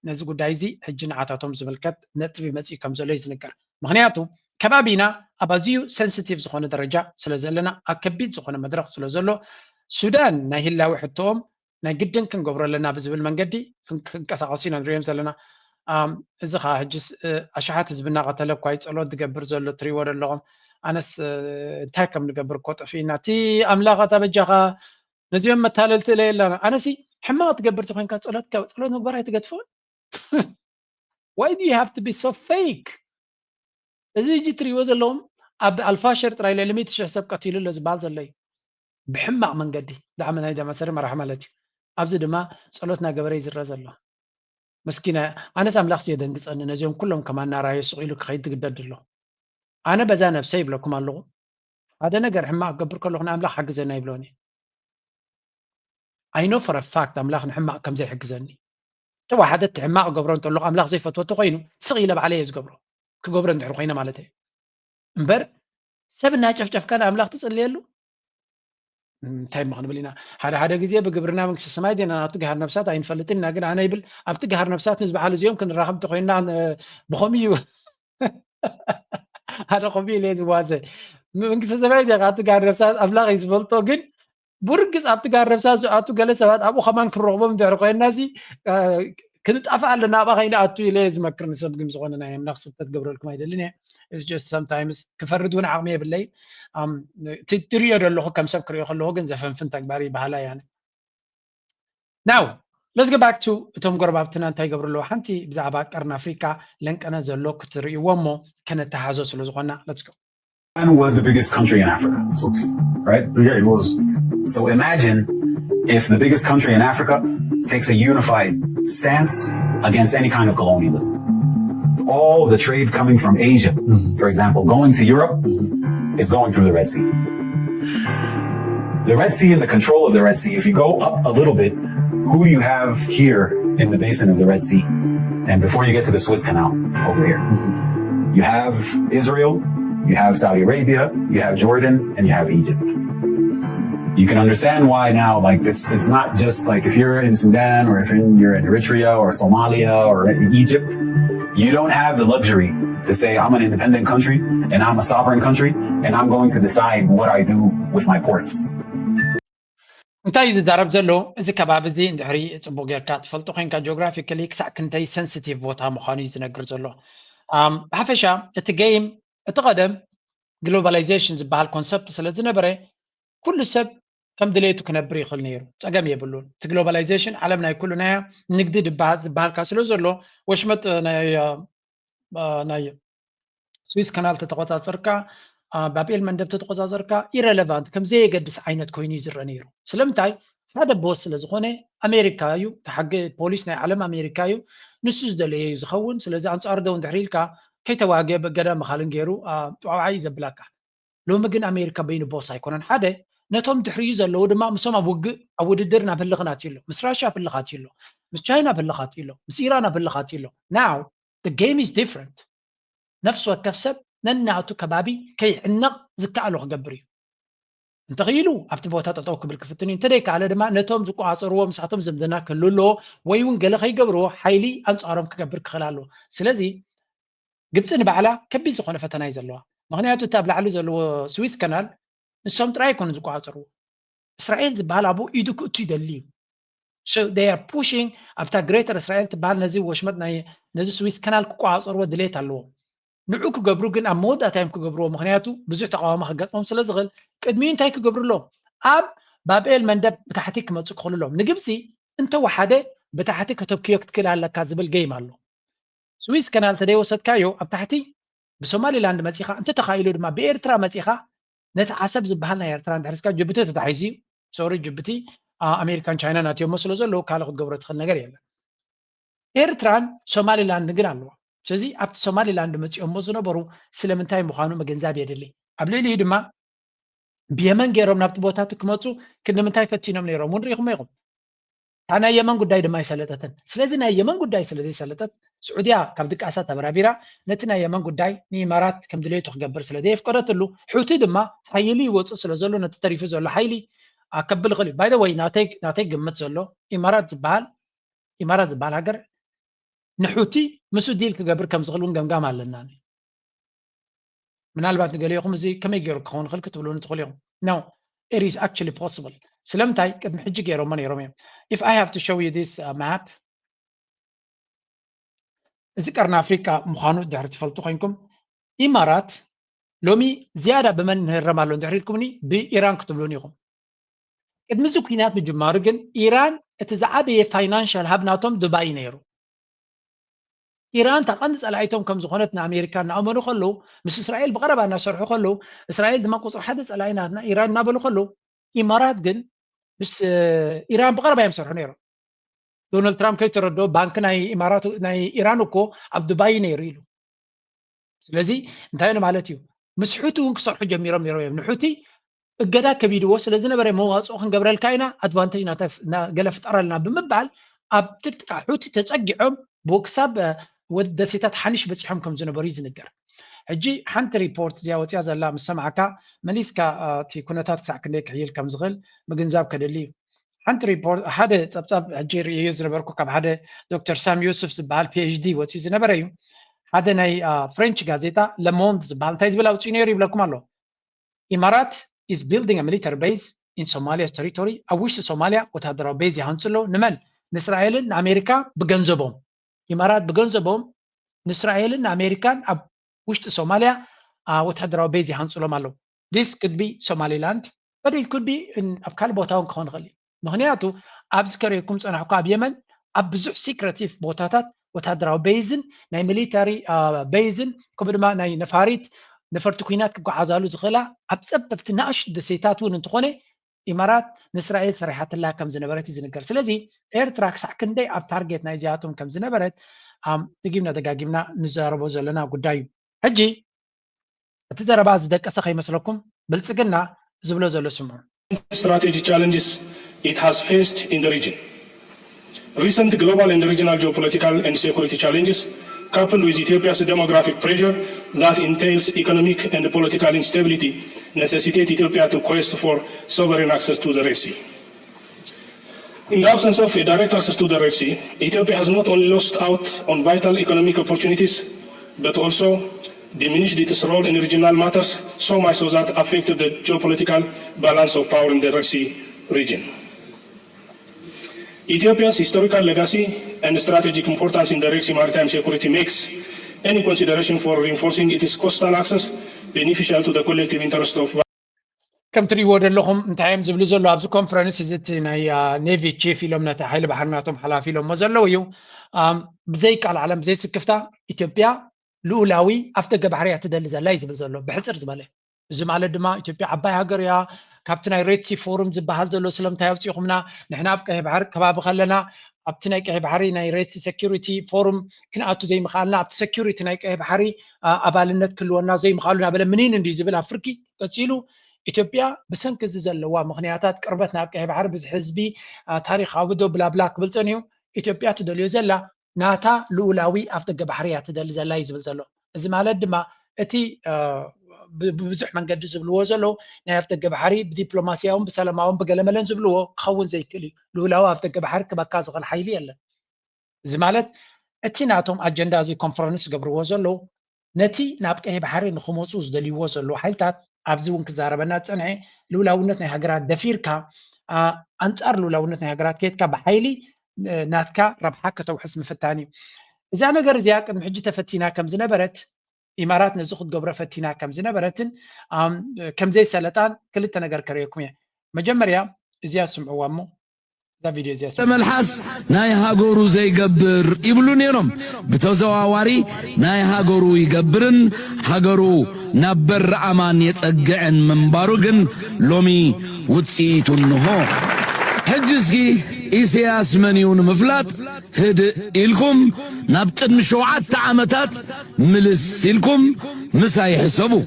ነዚ ጉዳይ እዚ ሕጂ ንዓታቶም ዝምልከት ነጥቢ መፅኢ ከም ዘሎ ይዝንገር ምክንያቱ ከባቢና ኣብ ኣዝዩ ሴንሲቲቭ ዝኾነ ደረጃ ስለ ዘለና ኣብ ከቢድ ዝኾነ መድረክ ስለ ዘሎ ሱዳን ናይ ህላዊ ሕቶኦም ናይ ግድን ክንገብሮ ኣለና ብዝብል መንገዲ ክንቀሳቀሱ ኢና ንሪኦም ዘለና እዚ ከዓ ሕጂስ ኣሽሓት ህዝብና ቀተለ እኳ ፀሎት ዝገብር ዘሎ ትሪእዎ ኣለኹም ኣነስ እንታይ ከም ንገብር እኮ ጠፊእና እቲ ኣምላኽ ተበጃኻ ነዚኦም መታለልቲ ኢለ ኣለና ኣነሲ ሕማቅ ትገብርቲ ኮይንካ ፀሎት ምግባር ኣይትገድፎን why do you have to be so fake እዚ እጂ ትሪእዎ ዘለዎም ኣብ ኣልፋሸር ጥራይ ለልሚ ትሽሕ ሰብ ቀቲሉ ኣሎ ዝበሃል ዘሎ እዩ ብሕማቅ መንገዲ ብጣዕሚ ናይ ደመሰሪ መራሒ ማለት እዩ ኣብዚ ድማ ፀሎት ናገበረ ይዝረአ ዘሎ መስኪና ኣነስ ኣምላኽ የደንግፀኒ ነዚኦም ኩሎም ከማናራየ ሱቕ ኢሉ ክኸይድ ትግደድ ኣሎ ኣነ በዛ ነብሰይ ይብለኩም ኣለኹ ሓደ ነገር ሕማቅ ክገብር ከለኹ ንኣምላኽ ሓግዘና ይብሎኒ I know for a fact ኣምላኽ ንሕማቅ ከም ዘይሕግዘኒ ተዋሓደ እቲ ሕማቅ ገብሮ እንተለኹ ኣምላኽ ዘይፈትወቶ ኮይኑ ስቕ ኢለ ባዕለ እየ ዝገብሮ ክገብሮ እንድሕር ኮይነ ማለት እዩ እምበር ሰብ እናጨፍጨፍካ ንኣምላኽ ትፅልየሉ እንታይ ምኽንብል ኢና ሓደ ግዜ ብግብርና መንግስቲ ሰማይ ዲና ናቱ ገሃር ነብሳት ኣይንፈልጥን ኢና ግን ኣነ ይብል ኣብቲ ገሃር ነብሳት ምስ በዓል እዚኦም ክንራኸብ እንተኮይንና ብኸምኡ እዩ ሓደ ከምኡ ኢለ ዝዋዘ መንግስቲ ሰማይ ዲኻ ኣብቲ ገሃር ነብሳት ኣምላኽ እዩ ዝፈልጦ ግን ብርግፅ ኣብቲ ገሃር ነብሳት ዝኣቱ ገለ ሰባት ኣብኡ ከማን ክንረኽቦም እንድሕር ኮይንና እዚ ክንጣፍእ ኣለና ኣብኣ ከይና ኣቱ ኢለ ዝመክር ንሰብ ግን ዝኾነ ናይ ኣምላኽ ስብከት ገብረልኩም ኣይደልን እየ it's just sometimes ክፈርድ እውን ዓቕሚ የብለይ ትሪኦ ዘለኹ ከም ሰብ ክሪኦ ከለኹ ግን ዘፈንፍን ተግባር ይበሃላ ያነ now let's go back to እቶም ጎረባብትና እንታይ ይገብሩ ኣለዉ ሓንቲ ብዛዕባ ቀርኒ ኣፍሪካ ለንቀነ ዘሎ ክትሪእዎ እሞ ከነተሓዞ ስለ ዝኾና let's go Sudan was the biggest country in Africa, right? Yeah, it was. So imagine if the biggest country in Africa takes a unified stance against any kind of colonialism. All the trade coming from Asia, for example, going to Europe, is going through the Red Sea. The Red Sea and the control of the Red Sea, if you go up a little bit, who do you have here in the basin of the Red Sea? And before you get to the Suez Canal, over here, you have Israel, you have Saudi Arabia, you have Jordan, and you have Egypt. You can understand why now, like this, it's not just like if you're in Sudan or if you're in Eritrea or Somalia or Egypt, you don't have the luxury to say, I'm an independent country and I'm a sovereign country and I'm going to decide what I do with my ports. እንታይ ዝዛረብ ዘሎ እዚ ከባቢ እዚ እንድሕሪ ፅቡቅ ጌርካ ትፈልጦ ኮንካ ጂኦግራፊካሊ ክሳዕ ክንደይ ሴንሲቲቭ ቦታ ምዃኑ እዩ ዝነግር ዘሎ ብሓፈሻ እቲ ጌም እቲ ቀደም ግሎባላይዜሽን ዝበሃል ኮንሰፕት ስለ ዝነበረ ኩሉ ሰብ ከም ድሌቱ ክነብር ይኽእል ነይሩ ፀገም የብሉን እቲ ግሎባላይዜሽን ዓለም ናይ ኩሉና ንግዲ ዝበሃልካ ስለ ዘሎ ወሽመጥ ናይ ስዊስ ካናል ተተቆፃፀርካ ባቤል መንደብ ተተቆፃፀርካ ኢረሌቫንት ከም ዘየገድስ ዓይነት ኮይኑ ይዝረአ ነይሩ ስለምንታይ ሓደ ቦስ ስለ ዝኾነ ኣሜሪካ እዩ ተሓጊ ፖሊስ ናይ ዓለም ኣሜሪካ እዩ ንሱ ዝደለየ እዩ ዝኸውን ስለዚ ኣንፃሩ ደው እንድሕር ኢልካ ከይተዋግየ በገዳ መኻልን ገይሩ ጥዋዓይ ዘብላካ ሎሚ ግን ኣሜሪካ በይኑ ቦስ ኣይኮነን ሓደ ነቶም ድሕሪዩ ዘለዉ ድማ ምሶም ኣብ ውግእ ኣብ ውድድር ናብ ህልኽናት እዩ ኣሎ ምስ ራሽያ ፍልኻት እዩ ኣሎ ምስ ቻይና ፍልኻት እዩ ኣሎ ምስ ኢራን ፍልኻት እዩ ኣሎ ናው the game is different ነፍሲ ወከፍ ሰብ ነናቱ ከባቢ ከይዕነቕ ዝከኣሎ ክገብር እዩ እንተኽኢሉ ኣብቲ ቦታ ጠጠው ክብል ክፍትን እዩ እንተደይከኣለ ድማ ነቶም ዝቆፃፀርዎ ምስኣቶም ዝምድና ክህሉ ኣለዎ ወይ እውን ገለ ከይገብርዎ ሓይሊ ኣንፃሮም ክገብር ክኽእል ኣለዎ ስለዚ ግብፂ ንባዕላ ከቢድ ዝኾነ ፈተና እዩ ዘለዋ ምክንያቱ እቲ ኣብ ላዕሊ ዘለዎ ስዊስ ካናል ንሶም ጥራይ ኮኑ ዝቋፀርዎ እስራኤል ዝበሃል ኣብኡ ኢዱ ክእቱ ይደሊ እዩ so they are pushing ኣብታ greater እስራኤል ትበሃል ነዚ ወሽመጥ ነዚ ስዊስ ካናል ክቋፀርዎ ድሌት ኣለዎ ንዑ ክገብሩ ግን ኣብ መወዳእታ እዮም ክገብርዎ ምክንያቱ ብዙሕ ተቃዋሞ ክገጥሞም ስለ ዝኽእል ቅድሚኡ እንታይ ክገብሩሎም ኣብ ባብኤል መንደብ ብታሕቲ ክመፁ ክኽእሉሎም ንግብፂ እንተወሓደ ብታሕቲ ከተኪዮ ክትክእል ኣለካ ዝብል ጌም ኣሎ ስዊስ ካናል ተደይወሰድካዮ ኣብ ታሕቲ ብሶማሊላንድ መፂኻ እንተተኻኢሉ ድማ ብኤርትራ መፂኻ ነቲ ዓሰብ ዝበሃል ናይ ኤርትራ እንድሕርስካ ጅቡቲ ተታሒዙ ሶሪ ጅቡቲ ኣሜሪካን ቻይና ናትዮም መስሎ ዘለዎ ካልእ ክትገብሮ ትኽእል ነገር የለን ኤርትራን ሶማሊላንድ ግን ኣለዋ ስለዚ ኣብቲ ሶማሊላንድ መፂኦሞ ዝነበሩ ስለምንታይ ምዃኑ መገንዛብ የድሊ ኣብ ልዕሊኡ ድማ ብየመን ገይሮም ናብቲ ቦታት ክመፁ ክንምንታይ ፈቲኖም ነይሮም እውን ሪኢኹም ኢኹም እታ ናይ የመን ጉዳይ ድማ ይሰለጠትን ስለዚ ናይ የመን ጉዳይ ስለዘይሰለጠት ስዑድያ ካብ ድቃሳ ተበራቢራ ነቲ ናይ የመን ጉዳይ ንኢማራት ከም ድሌቱ ክገብር ስለዘየፍቀደትሉ ሑቲ ድማ ሓይሊ ይወፅእ ስለ ዘሎ ነቲ ተሪፉ ዘሎ ሓይሊ ኣከብል ክእል እዩ ባይ ዘ ወይ ናተይ ግምት ዘሎ ኢማራት ዝበሃል ሃገር ንሑቲ ምስ ዲል ክገብር ከም ዝኽእል እውን ገምጋም ኣለና ምናልባት ንገሊኹም እዚ ከመይ ገይሩ ክኸውን ይኽእል ክትብሉ ንትኽእሉ ኢኹም no it is actually possible ስለምንታይ ቅድሚ ሕጂ ገይሮሞ ነይሮም እዮም if I have to show you this map እዚ ቀርኒ ኣፍሪካ ምዃኑ ድሕሪ ትፈልጡ ኮይንኩም ኢማራት ሎሚ ዝያዳ ብመን ንህረም ኣሎ እንድሕሪ ኢልኩምኒ ብኢራን ክትብሉን ኢኹም ቅድሚ እዚ ኩናት ምጅማሩ ግን ኢራን እቲ ዝዓበየ ፋይናንሻል ሃብ ናቶም ዱባይ ነይሩ ኢራን ተቐንዲ ፀላኢቶም ከም ዝኾነት ንኣሜሪካ እናኣመኑ ከለዉ ምስ እስራኤል ብቐረባ እናሰርሑ ከለዉ እስራኤል ድማ ቁፅሪ ሓደ ፀላኢና ኢራን እናበሉ ከለዉ ኢማራት ግን ምስ ኢራን ብቐረባ እዮም ሰርሑ ነይሮም ዶናልድ ትራምፕ ከይተረድኦ ባንኪ ናይ ኢራን እኮ ኣብ ዱባይ ነይሩ ኢሉ ስለዚ እንታይ ነው ማለት እዩ ምስ ሑቲ እውን ክሰርሑ ጀሚሮም ነይሮም እዮም ንሑቲ እገዳ ከቢድዎ ስለዝነበረ መዋፅኦ ክንገብረልካ ኢና ኣድቫንቴጅ ገለ ፍጠረልና ብምባል ኣብ ትጥቃ ሑቲ ተፀጊዖም ብክሳብ ደሴታት ሓኒሽ በፂሖም ከም ዝነበሩ ይዝንገር ሕጂ ሓንቲ ሪፖርት እዚኣ ወፅያ ዘላ ምስ ሰማዓካ መሊስካ እቲ ኩነታት ክሳዕ ክንደይ ክሕይል ከም ዝኽእል ምግንዛብ ከደሊ እዩ ሓንቲ ሪፖርት ሓደ ፀብፃብ ሕጂ ርእዮ ዝነበርኩ ካብ ሓደ ዶክተር ሳም ዮሱፍ ዝበሃል ፒኤችዲ ወፅዩ ዝነበረ እዩ ሓደ ናይ ፍሬንች ጋዜጣ ለሞንድ ዝበሃል እንታይ ዝብል ኣውፅኡ ነይሩ ይብለኩም ኣሎ ኢማራት is building a military base in Somalia's territory ኣብ ውሽጢ ሶማልያ ወታደራዊ ቤዝ ይሃንፅሎ ንመን ንእስራኤልን ንኣሜሪካ ብገንዘቦም ኢማራት ብገንዘቦም ንእስራኤልን ንኣሜሪካን ኣብ ውሽጢ ሶማልያ ወታደራዊ ቤዝ ይሃንፅሎም ኣለዉ this could be Somaliland but it could be ኣብ ካልእ ቦታ እውን ክኾን ይኽእል እዩ ምክንያቱ ኣብዚ ከሪእኩም ፀናሕኩ ኣብ የመን ኣብ ብዙሕ ሲክሬቲቭ ቦታታት ወታደራዊ ቤዝን ናይ ሚሊታሪ ቤዝን ከምኡ ድማ ናይ ነፋሪት ነፈርቲ ኩናት ክጓዓዛሉ ዝኽእላ ኣብ ፀበብቲ ንኣሽቱ ደሴታት እውን እንትኾነ ኢማራት ንእስራኤል ሰሪሓትላ ከም ዝነበረት ይዝንገር ስለዚ ኤርትራ ክሳዕ ክንደይ ኣብ ታርጌት ናይ እዚኣቶም ከም ዝነበረት ድጊምና ደጋጊምና ንዛረቦ ዘለና ጉዳይ እዩ ሕጂ እቲ ዘረባ ዝደቀሰ ከይመስለኩም ብልፅግና ዝብሎ ዘሎ ስምዑ strategic challenges it has faced in the region. Recent global and regional geopolitical and security challenges, coupled with Ethiopia's demographic pressure that entails economic and political instability, necessitate Ethiopia to quest for sovereign access to the Red Sea. In the absence of a direct access to the Red Sea, Ethiopia has not only lost out on vital economic opportunities, but also diminished its role in regional matters, so much so that affected the geopolitical balance of power in the Red Sea region. Ethiopia's historical legacy and strategic importance in the Red Sea maritime security makes any consideration for reinforcing its coastal access beneficial to the collective interest of ከም ትሪእዎ ዘለኹም እንታይ እዮም ዝብሉ ዘሎ ኣብዚ ኮንፈረንስ እዚ እቲ ናይ ኔቪ ቺፍ ኢሎም ነቲ ሓይሊ ባሕርናቶም ሓላፊ ኢሎሞ ዘለው እዩ ብዘይከኣል ዓለም ብዘይ ስክፍታ ኢትዮጵያ ልኡላዊ ኣፍ ደገ ባሕሪ እያ ትደሊ ዘላ እዩ ዝብል ዘሎ ብሕፅር ዝበለ እዚ ማለት ድማ ኢትዮጵያ ዓባይ ሃገር እያ ካብቲ ናይ ሬድ ሲ ፎሩም ዝበሃል ዘሎ ስለምንታይ ኣውፂኹምና ንሕና ኣብ ቀይሕ ባሕሪ ከባቢ ከለና ኣብቲ ናይ ቀይሕ ባሕሪ ናይ ሬድ ሲ ሴኪሪቲ ፎሩም ክንኣቱ ዘይምኽኣልና ኣብቲ ሴኪሪቲ ናይ ቀይሕ ባሕሪ ኣባልነት ክህልወና ዘይምኽኣሉ ናበለ ምኒን እንዲ ዝብል ኣብ ፍርቂ ቀፂሉ ኢትዮጵያ ብሰንኪ እዚ ዘለዋ ምክንያታት ቅርበት ናብ ቀይሕ ባሕሪ ብዙሕ ህዝቢ ታሪኻዊ ዶ ብላብላ ክብል ፀኒሑ ኢትዮጵያ ትደልዮ ዘላ ናታ ልኡላዊ ኣፍ ደገ ባሕሪ እያ ትደሊ ዘላ እዩ ዝብል ዘሎ እዚ ማለት ድማ እቲ ብብዙሕ መንገዲ ዝብልዎ ዘለዉ ናይ ኣፍ ደገ ባሕሪ ብዲፕሎማስያውን ብሰላማውን ብገለመለን ዝብልዎ ክኸውን ዘይክእል እዩ ልኡላዊ ኣፍ ደገ ባሕሪ ክበካ ዝኽእል ሓይሊ የለን እዚ ማለት እቲ ናቶም ኣጀንዳ እዚ ኮንፈረንስ ዝገብርዎ ዘለዉ نتي نابقى بحري نخمصوز دليوز اللو حيلتات أبزون كزاربنا تصنعي لولاونتنا هجرات دفيركا أنتر لولاونتنا هجرات كيتكا بحيلي ناتكا ربحك توحس مفتاني إذا أنا جر زياك محجة فتينا كم زنبرت إمارات نزخد قبر فتينا كم زنبرتن كم زي سلطان كلتنا جر كريكم مجمريا إذا سمعوا أمو ذا فيديو إذا سمعوا تملحس ناي هاجورو زي جبر يبلون يرم بتوزواري ناي هاجورو يجبرن هاجورو نبر أمان يتأجعن من باروجن لومي وتسيتون هو حجزكي إسياس منيون مفلات هد إلكم نبقد مشوعات عامتات ملس إلكم مساي حسبو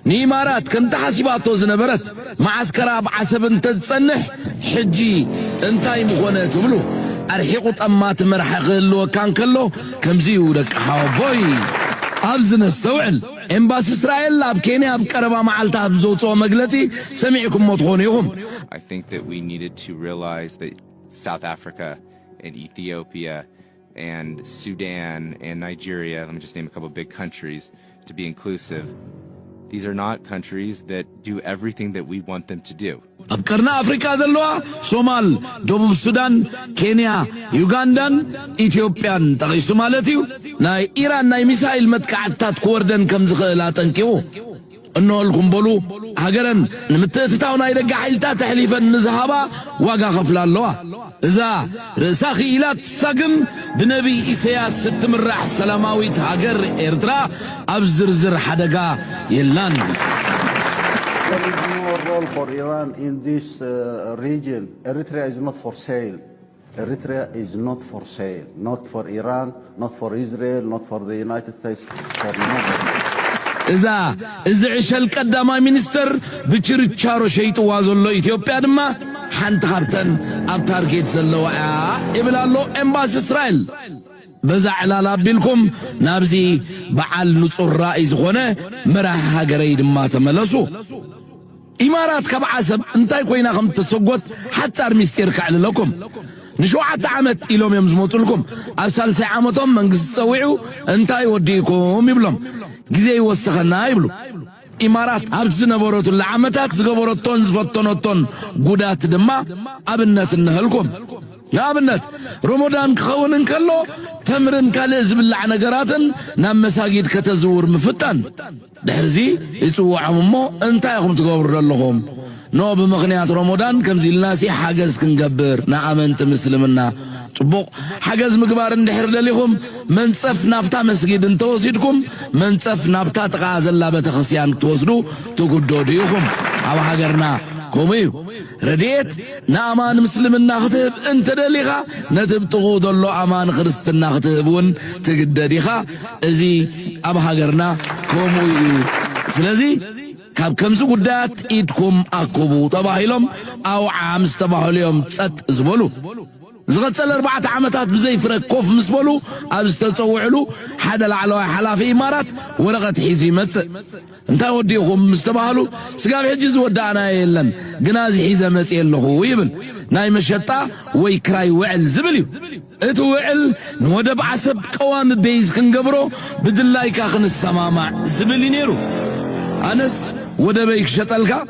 نيمارات كنت حاسباتو زنبرت معسكرا بعسب تتصنح حجي انتاي مخونات ملو أرحيقو أمات مرحق اللو كان كلو كمزيو لك حوابوي أبزن استوعل إمباس إسرائيل لاب كيني أب كربا معالتا بزوتو مقلتي سمعكم مطغونيهم. I think that we needed to realize that South Africa and Ethiopia and Sudan and Nigeria, let me just name a couple of big countries to be inclusive. These are not countries that do everything that we want them to do. أبكرنا أفريقيا دلوا صومال جنوب السودان كينيا يوغندا إثيوبيا تغي سومالتيو ناي إيران ناي ميسايل متكعتات كوردن كم زخلا تنكيو إنه لكم بلو هجرن نمتتتاو ناي رجع حيلتا تحليفا نزهبا واقع خفلا اللوا إذا رساخي إلى تساقم بنبي إسياس ستمرح سلاماويت هاجر إيرترا أبزرزر حدقا يلان. There is no role for Iran in this region. Eritrea is not for sale. Eritrea is not for sale. Not for Iran, not for Israel, not for the United States, for nobody. إذا عشل قدامي مينستر بچرچارو شيطو وازلو إثيوبيا دما حنت خبتن أب تارجيت زلو إبلالو إمباس إسرائيل بزع على بيلكم نابزي بعل نصر رئيس غنى مرح هاجري دما تملسو إمارات كبعسب انتاي كوينا خم تسقط حتى أرميستير كعل لكم نشوعة عمت إلهم يمزموت لكم أبسال سعامتهم من قصد تسويعوا انتاي وديكم يبلهم جزي وسخنا يبلو إمارات أبز نبورت العمتات زقبورت تون زفتونتون قدات دما أبنت النهلكم يا أبنت رمضان خونن كله تمرن كالز باللعنة قراتن نام مساجد كتزور مفتن دحرزي يتوع عمو انت ياكم تقبر لهم نو بمغنيات رمضان كم زي الناس حاجز كنقبر نعمنت مسلمنا طبق حاجز مقبار اندحر لليهم منصف نافتا مسجد انتوسيدكم منصف نافتا تقازل لابت خسيان توسدو تقدو ديكم او حاجرنا كوميو رديت نامان مسلمنا ختب انت دليخا نتب تغود الله امان خرستنا ختبون تقدديخا ازي اب حاجرنا كوميو سلازي كاب كمزو قدات ايدكم اكوبو طباهيلهم او عامس طباهيلهم تسات زبولو زغتسل 4 عامتات بزي فرق كوف مسبولو ابز تتصوعلو حدا لعلوي حلافي إمارات ورقة حيزي متس انتا وديكم مستباهلو سقاب حجز ودانا يلن قنازي حيزة متس يلهو ويبل ناي مشتا وي كراي وعل زبليو اتو وعل نودب عسب قوام بيز كنقبرو بدلاي كاخن السمامع زبلي نيرو أنس ودبيك شتلكا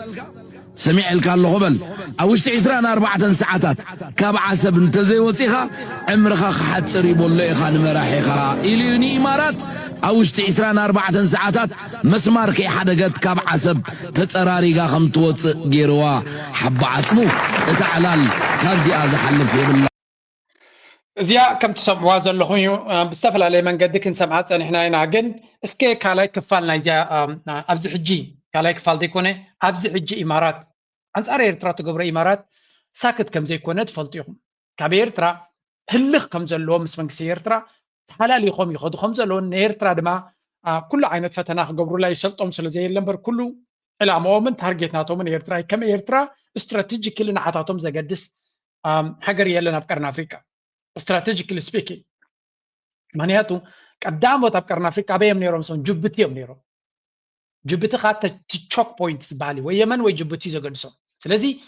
سمع الكال غبل أوشت 24 ساعات كابع سب انتزي وطيخا عمرخا خحت سريب الليخا نمراحيخا إليوني إمارات أوشت 24 ساعات مسمار كي حدقت كابع سب تتراريقا خمتوت جيروا حبعتمو اتعلال كابزي أزحلف يبالله زيا كم تسمعوا زلخون بستفل عليه من قدك نسمعات احنا ينعجن اسكي كالاي كفالنا زيا أبز حجي كالاي كفال ديكونه أبز حجي إمارات أنصار إيرترا تقبر إمارات ساكت كم زي كونت فلتيهم كبيرترا هلخ كم زلوا مسمنك إيرترا حلال يخوم يخدو خم زلون إيرترا دما كل عينة فتناخ قبروا لا يشلطهم سلزي اللمبر كله إلى مومن تارجتناتهم من إيرترا كم إيرترا استراتيجي كلنا عطاتهم زي قدس حجر يلنا بقرن أفريقيا استراتيجيكلي سبيكينج معناته قدام وتبقرنا أفريقيا بيم نيرو مسون جبتي يم نيرو جبتي خاطر تشوك بوينتس بالي ويمن وجبتي زغدسو سلازي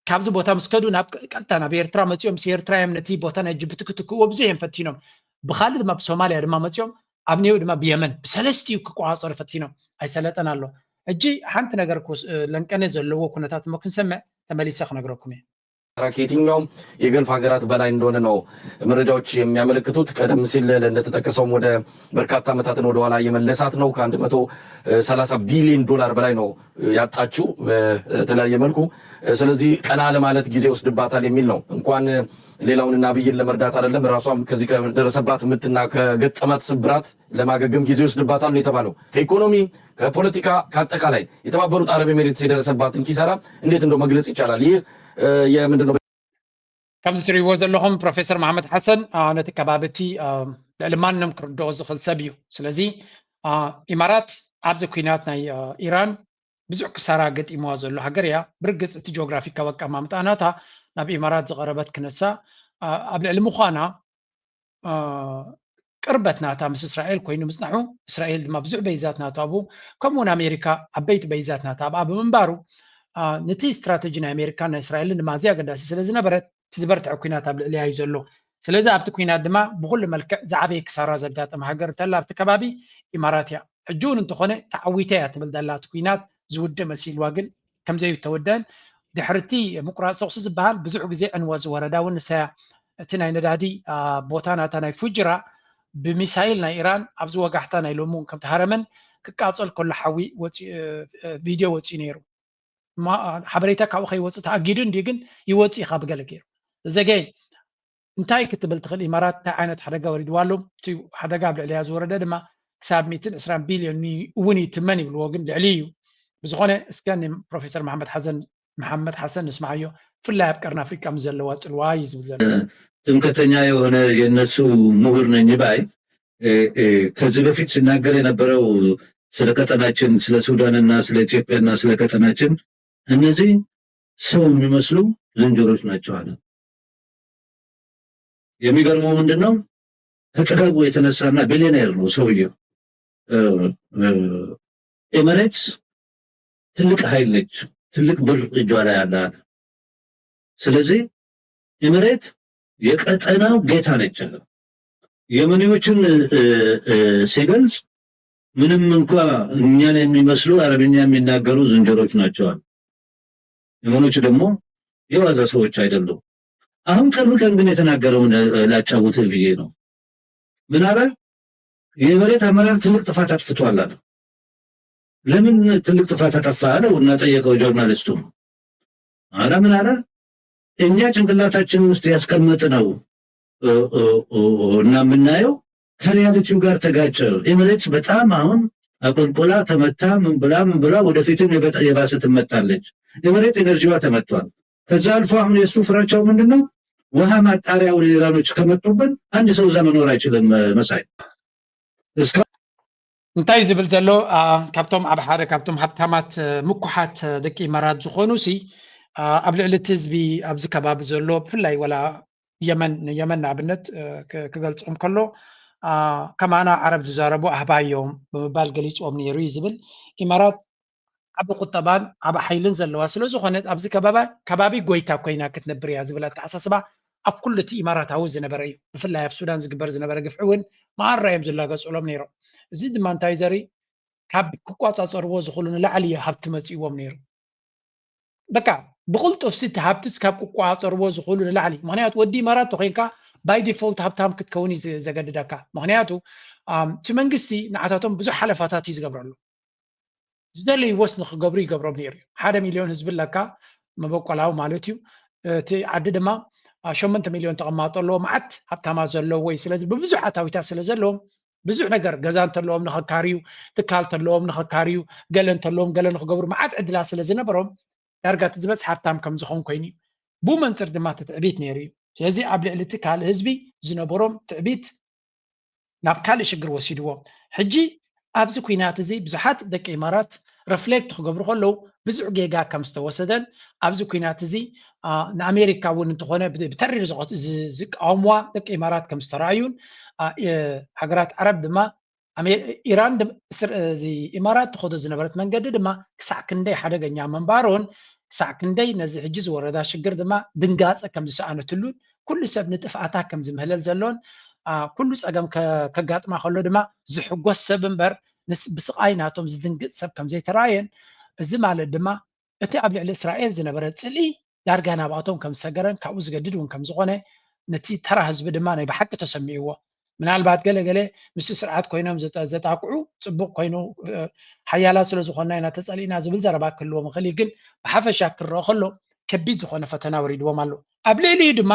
كابز بوتا مسكدو ناب قلتنا بيرترا متيوم سيرترا يمنتي بوتا نجبتي كتكو وبزي ينفتينهم بخالد ما بسوماليا دما متيوم أبنيو دما بيمن بسلستيو كقواصر فتينو أي سلطان الله أجي حنت نجار كوس لنكنه زلوا كنتات ممكن سمع تملي سخ نجاركم ከየትኛውም የገልፍ ሀገራት በላይ እንደሆነ ነው መረጃዎች የሚያመለክቱት። ቀደም ሲል እንደተጠቀሰው ወደ በርካታ ዓመታትን ወደ ኋላ የመለሳት ነው። ከ130 ቢሊዮን ዶላር በላይ ነው ያጣችው በተለያየ መልኩ። ስለዚህ ቀና ለማለት ጊዜ ወስድባታል የሚል ነው። እንኳን ሌላውንና አብይን ለመርዳት አይደለም ራሷም ከዚህ ከደረሰባት ምትና ከገጠማት ስብራት ለማገገም ጊዜ ወስድባታል ነው የተባለው። ከኢኮኖሚ ከፖለቲካ ከአጠቃላይ የተባበሩት አረብ ኤሚሬትስ የደረሰባትን ኪሳራ እንዴት እንደው መግለጽ ይቻላል? ይህ የምንድነው? كم تريد لهم بروفيسور محمد حسن نتي كبابتي لمانم كردو زخل سبيو سلازي إمارات عبز كويناتنا إيران بزع كسارة قد إموازو له هجريا برقص تي جغرافيكا وكا مامتاناتا نبي إمارات زغربت كنسا قبل المخانا قربتنا تا مس إسرائيل كوينو مصنعو إسرائيل ما بزع بيزاتنا تابو كمون أمريكا عبيت بيزاتنا تاب أبو منبارو نتي استراتيجينا أمريكا إسرائيل نمازيا قداسي سلازي نبرت تزبرت عكينات قبل اللي هيزلو سلازي أبت كوينات دما بقول ملك زعبي كسارة زقات ما هجر تلا أبت كبابي إماراتيا حجون انتو خونه تعويتات بلدلات كوينات زود مسيل واقل كم زي تودان دحرتي مقرأ صوص بهال بزعق زي أنواز وردا ونسا تناي ندادي بوتانا تناي فجرة بمسائلنا إيران أبزو وقحتنا يلومون كم تهرمن كقاصل كل حوي فيديو وتينيرو ما حبريتك أو خي وصت أجدون ديجن يوتي خاب قلقير زجاج انتاي كتب التخل الإمارات تعانت حدا وريد والو تي حدا قابل عليها زورة ده ما حساب 200 بليون وني 8 بالوجن عليو بزغونه اسكان بروفيسور محمد حسن نسمعيه في اللعب كرنا أفريقيا مزلوات الوايز مزل تمكتنيا የሆነ የነሱ ምሁር ነኝ ባይ ከዚህ በፊት ሲናገር የነበረው ስለ ቀጠናችን ስለ ሱዳንና ስለ ኢትዮጵያና ስለ ቀጠናችን እነዚህ ሰው የሚመስሉ ዝንጀሮች ናቸው አለ። የሚገርመው ምንድነው ከጥጋቡ የተነሳና ቢሊዮኔር ነው ሰውየው። ኤሚሬትስ ትልቅ ኃይል ነች፣ ትልቅ ብር እጇ ላይ አለ። ስለዚህ ኤሚሬት የቀጠናው ጌታ ነች። የመኒዎችን ሲገልጽ ምንም እንኳን እኛን የሚመስሉ አረብኛ የሚናገሩ ዝንጀሮች ናቸው። የመኖች ደግሞ የዋዛ ሰዎች አይደሉም። አሁን ቅርብ ቀን ግን የተናገረውን ላጫውትህ ብዬ ነው። ምን አለ? የኤሚሬት አመራር ትልቅ ጥፋት አጥፍቷል አለ። ለምን ትልቅ ጥፋት አጠፋ አለው እና ጠየቀው ጆርናሊስቱ። ምን አለ? እኛ ጭንቅላታችን ውስጥ ያስቀመጥነው እና የምናየው ከሪያሊቲው ጋር ተጋጨ። ኤሚሬትስ በጣም አሁን አቆልቆላ ተመታ፣ ምን ብላ ወደፊትም የባሰ ትመታለች። ኤሚሬት ኤነርጂዋ ተመቷል። ከዛ አልፎ አሁን የሱ ፍራቻው ምንድነው? ውሃ ማጣሪያው ኢራኖች ከመጡብን አንድ ሰው እዛ መኖር አይችልም። መሳይ እንታይ ዝብል ዘሎ ካብቶም ኣብ ሓደ ካብቶም ሃብታማት ምኩሓት ደቂ ኢማራት ዝኾኑ ሲ ኣብ ልዕሊ እቲ ህዝቢ ኣብዚ ከባቢ ዘሎ ብፍላይ ወላ የመን ንኣብነት ክገልፆም ከሎ ከማና ዓረብ ዝዛረቡ ኣህባዮም ብምባል ገሊፆም ነይሩ እዩ ዝብል ኢማራት ዓብ ቁጠባን ዓብ ሓይልን ዘለዋ ስለ ዝኾነት ኣብዚ ከባቢ ጎይታ ኮይና ክትነብር እያ ዝብል ኣተሓሳስባ ኣብ ኩሉ እቲ ኢማራታዊ ዝነበረ እዩ። ብፍላይ ኣብ ሱዳን ዝግበር ዝነበረ ግፍዒ እውን መዓራ እዮም ዝላገፅሎም ነይሮም። እዚ ድማ እንታይ ዘርኢ ካብ ክቋፃፀርዎ ዝኽእሉ ንላዕሊ ሃብቲ መፂዎም ነይሩ። በቃ ብቕልጡፍ እቲ ሃብቲስ ካብ ክቋፀርዎ ዝኽእሉ ንላዕሊ። ምክንያቱ ወዲ ኢማራት ተኮይንካ ባይ ዲፎልት ሃብታም ክትከውን እዩ ዘገድደካ። ምክንያቱ እቲ መንግስቲ ንዓታቶም ብዙሕ ሓለፋታት እዩ ዝገብረሉ። ዝደለይዎስ ንክገብሩ ይገብሮም ነይሩ እዩ። 1 ሚልዮን ህዝቢ ኣለካ መበቆላዊ ማለት እዩ። እቲ ዓዲ ድማ 8 ሚልዮን ተቐማጦ ኣለዎ። መዓት ሃብታማት ዘለዎ እዩ። ስለዚ ብብዙሕ ኣታዊታት ስለ ዘለዎም ብዙሕ ነገር ገዛ እንተለዎም ንኸካርዩ፣ ትካል እንተለዎም ንኸካርዩ፣ ገለ እንተለዎም ገለ ንክገብሩ መዓት ዕድላት ስለ ዝነበሮም ዳርጋ እቲ ዝበፅሕ ሃብታም ከም ዝኸውን ኮይኑ እዩ። ብኡ መንፅር ድማ እቲ ትዕቢት ነይሩ እዩ። ስለዚ ኣብ ልዕሊ እቲ ካልእ ህዝቢ ዝነበሮም ትዕቢት ናብ ካልእ ሽግር ወሲድዎም። ሕጂ ኣብዚ ኩናት እዚ ብዙሓት ደቂ ኢማራት ረፍሌክት ክገብሩ ከለዉ ብዙሕ ጌጋ ከም ዝተወሰደን ኣብዚ ኩናት እዚ ንኣሜሪካ እውን እንተኾነ ብተሪር ዝቃወምዋ ደቂ ኢማራት ከም ዝተረኣዩን ሃገራት ዓረብ ድማ ኢራን ኢማራት ትኸዶ ዝነበረት መንገዲ ድማ ክሳዕ ክንደይ ሓደገኛ መንባሮን ክሳዕ ክንደይ ነዚ ሕጂ ዝወረዳ ሽግር ድማ ድንጋፀ ከም ዝሰኣነትሉን ኩሉ ሰብ ንጥፍኣታ ከም ዝምህለል ዘሎን ኩሉ ፀገም ከጋጥማ ከሎ ድማ ዝሕጎስ ሰብ እምበር ብስቃይ ናቶም ዝድንግጥ ሰብ ከም ዘይተራየን እዚ ማለት ድማ እቲ ኣብ ልዕሊ እስራኤል ዝነበረ ፅልኢ ዳርጋ ናብኣቶም ከም ዝሰገረን ካብኡ ዝገድድ እውን ከም ዝኾነ ነቲ ተራ ህዝቢ ድማ ናይ ብሓቂ ተሰሚዕዎ ምናልባት ገለገለ ምስ ስርዓት ኮይኖም ዘጣቅዑ ፅቡቅ ኮይኑ ሓያላት ስለ ዝኾና ኢና ተፀሊእና ዝብል ዘረባ ክህልዎም ይኽእል ግን ብሓፈሻ ክረአ ከሎ ከቢድ ዝኾነ ፈተና ወሪድዎም ኣሎ ኣብ ልዕሊኡ ድማ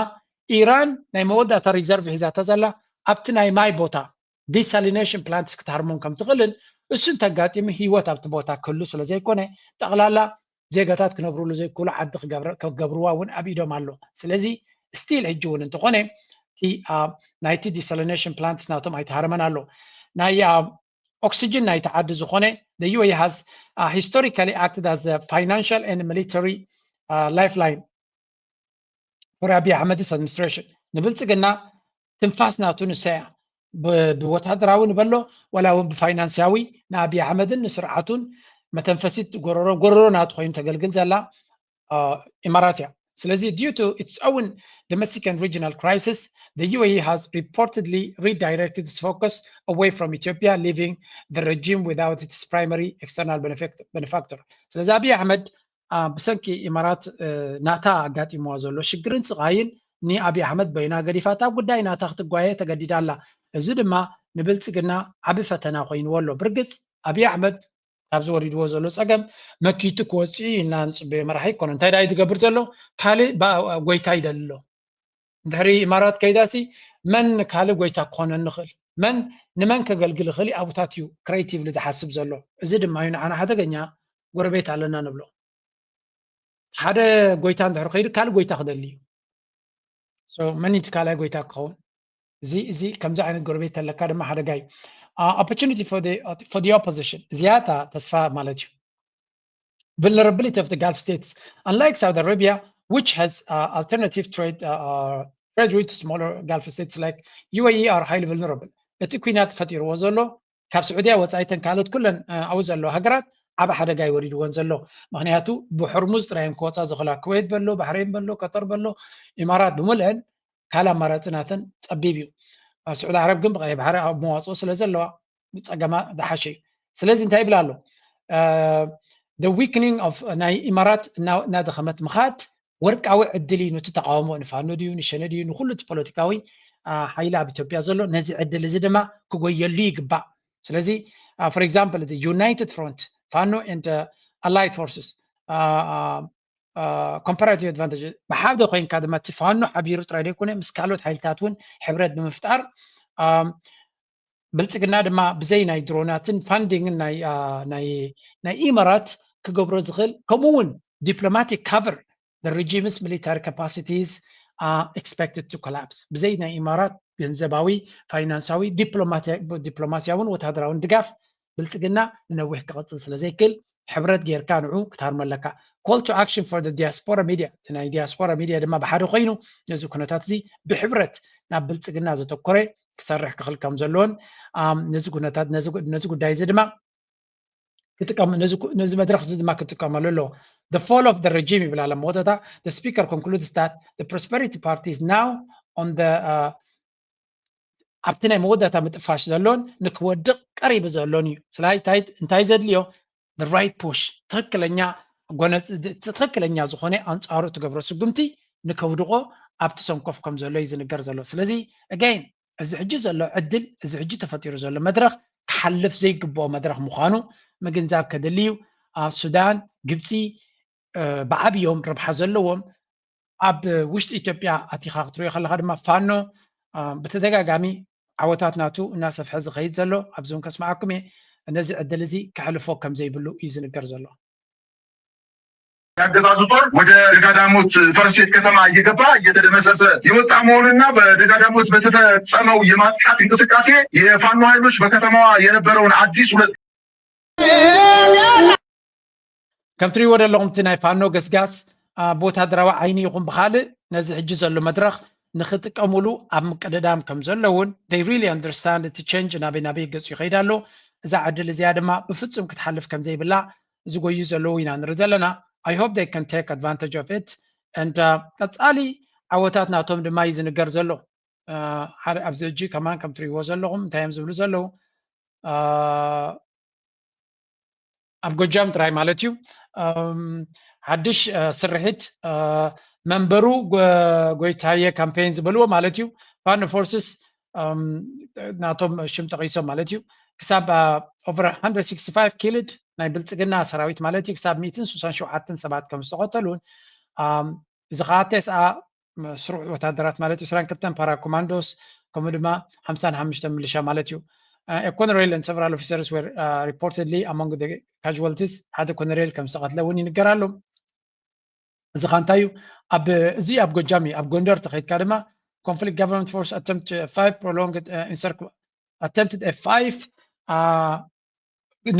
ኢራን ናይ መወዳእታ ሪዘርቭ ሒዛታ ዘላ ኣብቲ ናይ ማይ ቦታ ዲሳሊኔሽን ፕላንትስ ክትሃርሞም ከም ትኽእልን እሱን ተጋጢሙ ሂወት ኣብቲ ቦታ ክህሉ ስለ ዘይኮነ ጠቕላላ ዜጋታት ክነብሩሉ ዘይክእሉ ዓዲ ክገብርዋ እውን ኣብ ኢዶም ኣሎ ስለዚ ስቲል ሕጂ እውን እንተኾነ እቲ ናይቲ ዲሳሊኔሽን ፕላንትስ ናቶም ኣይተሃርመን ኣሎ ናይ ኦክሲጅን ናይቲ ዓዲ ዝኾነ the UAE has historically acted as a financial and military lifeline for Abiy Ahmed's administration ንብልፅግና ትንፋስ ናቱ ንሰያ ብወታደራዊ ንበሎ ወላ እውን ብፋይናንሳዊ ንአብይ አሕመድን ንስርዓቱን መተንፈሲት ጎረሮ ናቱ ኮይኑ ተገልግል ዘላ ኢማራት እያ ስለዚ due to its own domestic and regional crisis the UAE has reportedly redirected its focus away from Ethiopia leaving the regime without its primary external benefactor ስለዚ አብይ አሕመድ ብሰንኪ ኢማራት ናታ አጋጢሞዋ ዘሎ ሽግርን ስቃይን ንአብይ አሕመድ በይና ገዲፋታ ጉዳይ ናታ ክትጓየ ተገዲዳላ እዚ ድማ ንብልፅግና ዓቢ ፈተና ኮይኑዎ ኣሎ ብርግፅ አብይ አሕመድ ኣብ ዝወሪድዎ ዘሎ ፀገም መኪቱ ክወፅኢ ኢልና ንፅበዮ መራሒ ይኮነ እንታይ ዳይ ትገብር ዘሎ ካልእ ጎይታ ይደልሎ ድሕሪ ኢማራት ከይዳሲ መን ካልእ ጎይታ ክኾነ ንኽእል ንመን ከገልግል ይኽእል ኣብታት እዩ ክሬቲቭሊ ዝሓስብ ዘሎ እዚ ድማ እዩ ንዓና ሓደገኛ ጎረቤት ኣለና ንብሎ ሓደ ጎይታ እንድሕር ከይዱ ካልእ ጎይታ ክደሊ እዩ መን እቲ ካልኣይ ጎይታ ክኸውን እዚ ከምዚ ዓይነት ጎረቤት ተለካ ድማ ሓደጋ እዩ opportunity for the opposition زيادة تصفى مالتيو vulnerability of the Gulf states unlike Saudi Arabia which has alternative trade routes to smaller Gulf states like UAE are highly vulnerable اتكوينات فتير وزلو كاب سعودية وصايتن كانت كلن اوزلو هجرات عبا حدا جاي وريد وانزلو مغنياتو بحرمز رايم كوتا زغلا كويت بلو بحرين بلو قطر بلو امارات بملئن كالا مراتناتن تصبيبيو سعود عرب جنب غيب حرق مواصل سلازلوا بتصقما دحشي سلازي انتهي بلالو the weakening of ناي إمارات نادى خمت مخات ورك أو عدلي نتتقاوموا نفانو ديو نشنا ديو نخلو تبوليتيكاوي حيلا بإثيوبيا زلو نزي عدل زدما كوغو يليق با سلازي for example the United Front فانو and allied forces comparative advantage بحاول خوين كادما تفانو حبيرو ترايدي كونه مسكالوت حيلتاتون حبرت بمفتار بلصقنا دما بزي ناي دروناتن فاندينغ ناي إمارات كغبرو زخل كمون diplomatic cover the regime's military capacities are expected to collapse بزي ناي إمارات ገንዘባዊ ፋይናንሳዊ ዲፕሎማሲያውን ወታደራውን ድጋፍ ብልጽግና ንነዊሕ ክቕፅል ስለዘይክል ሕብረት ጌርካ ንዑ ክትሃርመለካ call to action for the diaspora media ናይ diaspora media ድማ ብሓደ ኮይኑ ነዚ ኩነታት እዚ ብሕብረት ናብ ብልጽግና ዘተኮረ ክሰርሕ ክኽእል ከም ዘለዎን ነዚ ኩነታት ነዚ ጉዳይ እዚ ድማ ክጥቀም ነዚ መድረኽ እዚ ድማ ክጥቀመሉ ኣለዎ the fall of the regime ይብል ኣለ ሞተታ the speaker concludes that the prosperity party is now on the ኣብቲ ናይ መወዳእታ ምጥፋሽ ዘሎን ንክወድቕ ቀሪቡ ዘሎን እዩ ስላይ እንታይ ዘድልዮ the right push ትክክለኛ ዝኾነ ኣንጻሩ ትገብሮ ስጉምቲ ንከውድቆ ኣብቲ ሰንኮፍ ከም ዘሎ እዩ ዝንገር ዘሎ ስለዚ again እዚ ሕጂ ዘሎ ዕድል እዚ ሕጂ ተፈጢሩ ዘሎ መድረኽ ክሓልፍ ዘይግብኦ መድረኽ ምዃኑ ምግንዛብ ከድልዩ ሱዳን ግብፂ ብዓብዮም ረብሓ ዘለዎም ኣብ ውሽጢ ኢትዮጵያ ኣቲኻ ክትሪኦ ከለካ ድማ ፋኖ ብተደጋጋሚ ዓወታት ናቱ እናሰፍሐ ዝኸይድ ዘሎ ኣብዚ እውን ከስማዓኩም እየ ነዚ ዕድል እዚ ክሕልፎ ከም ዘይብሉ እዩ ዝንገር ዘሎ ያገዛዙ ጦር ወደ ደጋዳሞት ፈረሴት ከተማ እየገባ እየተደመሰሰ የወጣ መሆኑና በደጋዳሞት በተፈጸመው የማጥቃት እንቅስቃሴ የፋኖ ኃይሎች በከተማዋ የነበረውን አዲስ ሁለት ከም ትሪእዎ ዘለኹም እቲ ናይ ፋኖ ገስጋስ ብወታደራዊ ዓይኒ ይኹን ብካልእ ነዚ ሕጂ ዘሎ መድረኽ ንክጥቀምሉ ኣብ ምቅድዳም ከም ዘለውን they really understand እቲ change ናበይ ገፁ ይኸይድ ኣሎ እዛ ዕድል እዚኣ ድማ ብፍፁም ክትሓልፍ ከም ዘይብላ ዝጎዩ ዘለዉ ኢና ንርኢ ዘለና I hope they can take advantage of it and ቀፃሊ ዓወታት ናቶም ድማ እዩ ዝንገር ዘሎ ሓደ ኣብዚ እጂ ከማን ከም ትሪእዎ ዘለኹም እንታይ እዮም ዝብሉ ዘለዉ ኣብ ጎጃም ጥራይ ማለት እዩ ሓድሽ ስርሒት መንበሩ ጎይታየ ካምፔይን ዝበልዎ ማለት እዩ ፋኖ ፎርስስ ናቶም ሽም ጠቂሶም ማለት እዩ ክሳብ ኦቨር 165 ኪልድ ናይ ብልፅግና ሰራዊት ማለት እዩ ክሳብ 167 ሰባት ከም ዝተቆተሉን እዚ ከዓ ተስዓ ስሩዕ ወታደራት ማለት እዩ 22 ፓራ ኮማንዶስ ከምኡ ድማ 55 ሚሊሻ ማለት እዩ A colonel and several officers were reportedly among the casualties. ሓደ ኮሎኔል ከም ዝተቀትለ እውን ይንገራሉ እዚ ካንታዩ እዚ ኣብ ጎጃም ኣብ ጎንደር ተኸይድካ ድማ conflict government force attempt 5 prolonged attempted F5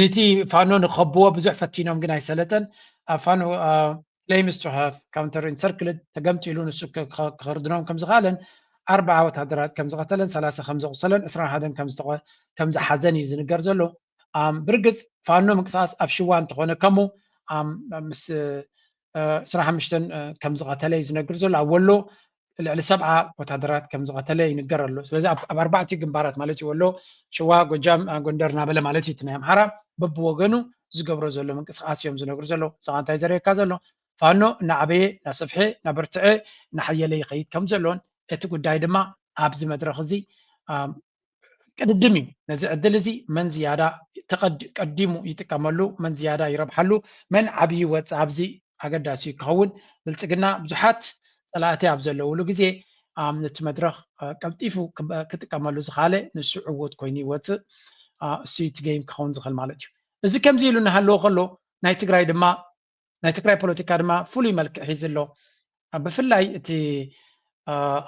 ነቲ ፋኖ ንኸብዎ ብዙሕ ፈቲኖም ግን ኣይሰለጠን ፋኖ claims to have counter encircled ተገምፂሉ ንሱ ክኽርድኖም ከም ዝኻለን 4 ወታደራት ከም ዝቀተለን 30 ከም ዘቁሰለን 21 ከም ዝሓዘን እዩ ዝንገር ዘሎ ብርግፅ ፋኖ ምንቅስቃስ ኣብ ሽዋ እንተኾነ ከምኡ ምስ 25 ከም ዝቀተለ እዩ ዝነግር ዘሎ ኣብ ወሎ ልዕሊ 70 ወታደራት ከም ዝቀተለ ይንገር ኣሎ ስለዚ ኣብ 4 ግንባራት ማለት እዩ ወሎ ሽዋ ጎጃም ጎንደር ናበለ ማለት እዩ ናይ ኣምሓራ በብወገኑ ዝገብሮ ዘሎ ምንቅስቃስ እዮም ዝነግሩ ዘሎ ስኻ እንታይ ዘርእየካ ዘሎ ፋኖ እናዓበየ እናሰፍሐ እናበርትዐ እናሓየለ ይኸይድ ከም ዘሎን እቲ ጉዳይ ድማ ኣብዚ መድረክ እዚ ቅድድም እዩ ነዚ ዕድል እዚ መን ዝያዳ ቀዲሙ ይጥቀመሉ መን ዝያዳ ይረብሓሉ መን ዓብይ ወፅ ኣብዚ ኣገዳሲ ክኸውን ብልፅግና ብዙሓት ፀላእቲ ኣብ ዘለውሉ ግዜ ነቲ መድረክ ቀልጢፉ ክጥቀመሉ ዝኻለ ንሱ ዕውት ኮይኑ ይወፅእ እሱይቲ ጌም ክኸውን ዝኽእል ማለት እዩ እዚ ከምዚ ኢሉ እናሃለዎ ከሎ ናይ ትግራይ ፖለቲካ ድማ ፍሉይ መልክዕ ሒዙ ኣሎ ብፍላይ እቲ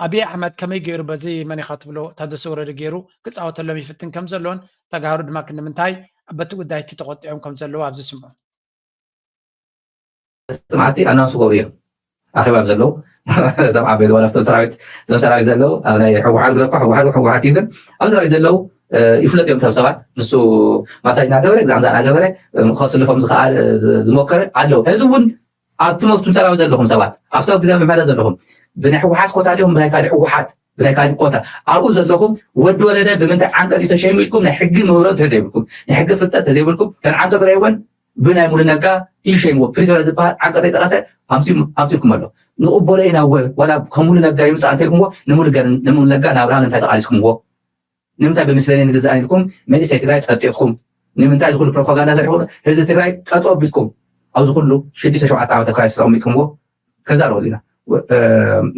ኣብይ ኣሕመድ ከመይ ገይሩ በዚ መን ኢኻ ትብሎ ታደሰ ወረደ ገይሩ ክፃወተሎም ይፍትን ከም ዘሎን ተጋሩ ድማ ክንምንታይ በቲ ጉዳይ እቲ ተቆጢዖም ከም ዘለዎ ኣብዚ ስምዑ ስማዕቲ ኣናውንስ ገቡ እዮም ኣኼባ ዘለው እዞም ዓበይቲ ወለፍቶም ሰራዊት ዘለው ኣብ ናይ ሕወሓት ዝረኳ ሕወሓት እዩ ግን ኣብ ሰራዊት ዘለው ይፍለጥ እዮም እቶም ሰባት ንሱ ማሳጅ እናገበረ ግዛም እናገበረ ከስልፎም ዝከኣል ዝሞከረ ኣለው ሕዚ እውን ኣብቲ መብቱን ሰራዊት ዘለኹም ሰባት ኣብቲ ግዜ ምሕመለ ዘለኹም ብናይ ሕወሓት ኮታ ድዮም ብናይ ካሊእ ሕወሓት ብናይ ካሊእ ኮታ ኣብኡ ዘለኹም ወዲ ወለደ ብምንታይ ዓንቀፅ ተሸይሙ ኢልኩም ናይ ሕጊ ምህሮ እንተዘይብልኩም ናይ ሕጊ ፍልጠት ተዘይብልኩም ተን ዓንቀፅ ረይወን ብናይ ሙሉ ነጋ ይሸይምዎ ፕሪቶሪያ ዝበሃል ዓንቀፅ ኣይጠቐሰ ሃምሲልኩም ኣሎ ንቕበሎ ኢና ዋላ ከሙሉ ነጋ ይምፃእ እንተኢልኩምዎ ንሙሉ ነጋ ናብርሃም ንምንታይ ተቃሊስኩምዎ ንምንታይ ብምስለኒ ንግዛእ ኢልኩም መንእሰይ ትግራይ ጠጢቕኩም ንምንታይ ዝኩሉ ፕሮፓጋንዳ ዘሪሕኩም ህዝቢ ትግራይ ጠጦ ኣቢልኩም ኣብዚ ኩሉ 6-7 ዓመት ክራይሲስ ተቐሚጥኩምዎ ከዛ ረኸሉ ኢና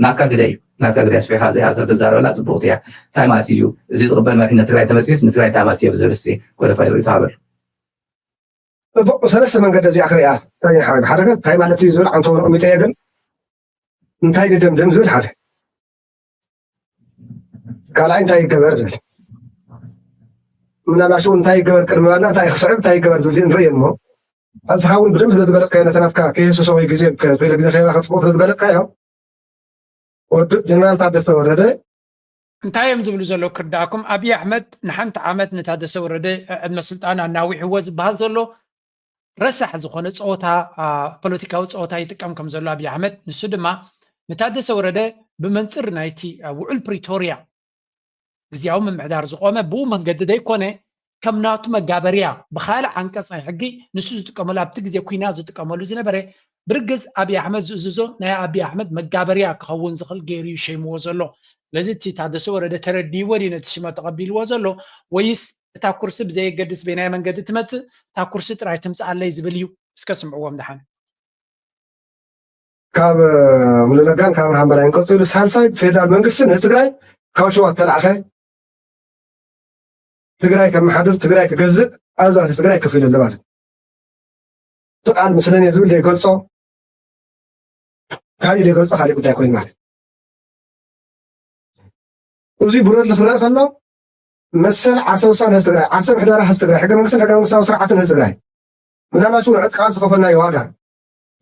ናትካ ግደ እዩ ናትካ ግደ ስፊሓ እዚኣ ተዛረበላ ፅቡቕቲ እያ እንታይ ማለት እዩ እዚ ዝቕበል መሪሕነት ትግራይ ተመፅዩስ ንትግራይ እንታይ ማለት እዩ ብዝብል እስቲ ኮለፋ ይርኢ ተሃበል ሰለስተ መንገዲ እዚኣ ክሪኣ ሓደ እንታይ ማለት እዩ ዝብል ዓንተ ቀሚጠ እየ ግን እንታይ ንደምድም ዝብል ሓደ ካልኣይ እንታይ ይገበር ዝብል ምናልባሽ እንታይ ይገበር ቅድሚ ባልና እንታይ ክስዕብ እንታይ ይገበር ዝብል ንሪኦ እሞ ኣብዝሓ እውን ብደንብ ስለዝገለፅካዮ ነተናትካ ከየሱሶ ወይ ግዜ ክፍለ ግዜ ኸይባ ክፅቡቅ ስለዝገለፅካዮ ወዲ ጀነራል ታደሰ ወረደ እንታይ እዮም ዝብሉ ዘሎ ክርዳእኩም ኣብይ ኣሕመድ ንሓንቲ ዓመት ንታደሰ ወረደ ዕድመ ስልጣን ኣናዊሕዎ ዝበሃል ዘሎ ረሳሕ ዝኾነ ፀወታ ፖለቲካዊ ፀወታ ይጥቀም ከም ዘሎ ኣብይ ኣሕመድ ንሱ ድማ ንታደሰ ወረደ ብመንፅር ናይቲ ውዕል ፕሪቶርያ ግዝያዊ ምምሕዳር ዝቆመ ብኡ መንገዲ ዘይኮነ ከም ናቱ መጋበርያ ብካልእ ዓንቀፅ ናይ ሕጊ ንሱ ዝጥቀመሉ ኣብቲ ግዜ ኩናት ዝጥቀመሉ ዝነበረ ብርግፅ ኣብይ ኣሕመድ ዝእዝዞ ናይ ኣብይ ኣሕመድ መጋበርያ ክኸውን ዝኽእል ገይሩ እዩ ሸይምዎ ዘሎ ስለዚ እቲ ታደሰ ወረደ ተረዲይዎ ድዩ ነቲ ሽመ ተቐቢልዎ ዘሎ ወይስ እታ ኩርሲ ብዘየገድስ በናይ መንገዲ ትመፅእ እታ ኩርሲ ጥራይ ትምፅኣለይ ዝብል እዩ እስከ ስምዕዎም ድሓን ካብ ሙሉ ነጋን ካብ ብርሃን በላይን ቀፂሉ ሳልሳይ ፌደራል መንግስቲ ነዚ ትግራይ ካብ ሸዋ ተላእኸ ትግራይ ከመሓድር ትግራይ ክገዝእ ኣብዛ ትግራይ ከፍ ኢሉ ማለት እቲ ቃል ምስለኒ ዝብል ዘይገልፆ ካሊእ ዘይገልፆ ካሊእ ጉዳይ ኮይኑ ማለት እዚ ብረድ ዝኽረእ ከሎ መሰል ዓርሰ ውሳነ ህዝቢ ትግራይ ዓርሰ ምሕደራ ህዝቢ ትግራይ ሕገ መንግስታዊ ስርዓትን ህዝቢ ትግራይ ምናልባሽ እውን ዕጥቃን ዝኸፈልናዮ ዋጋ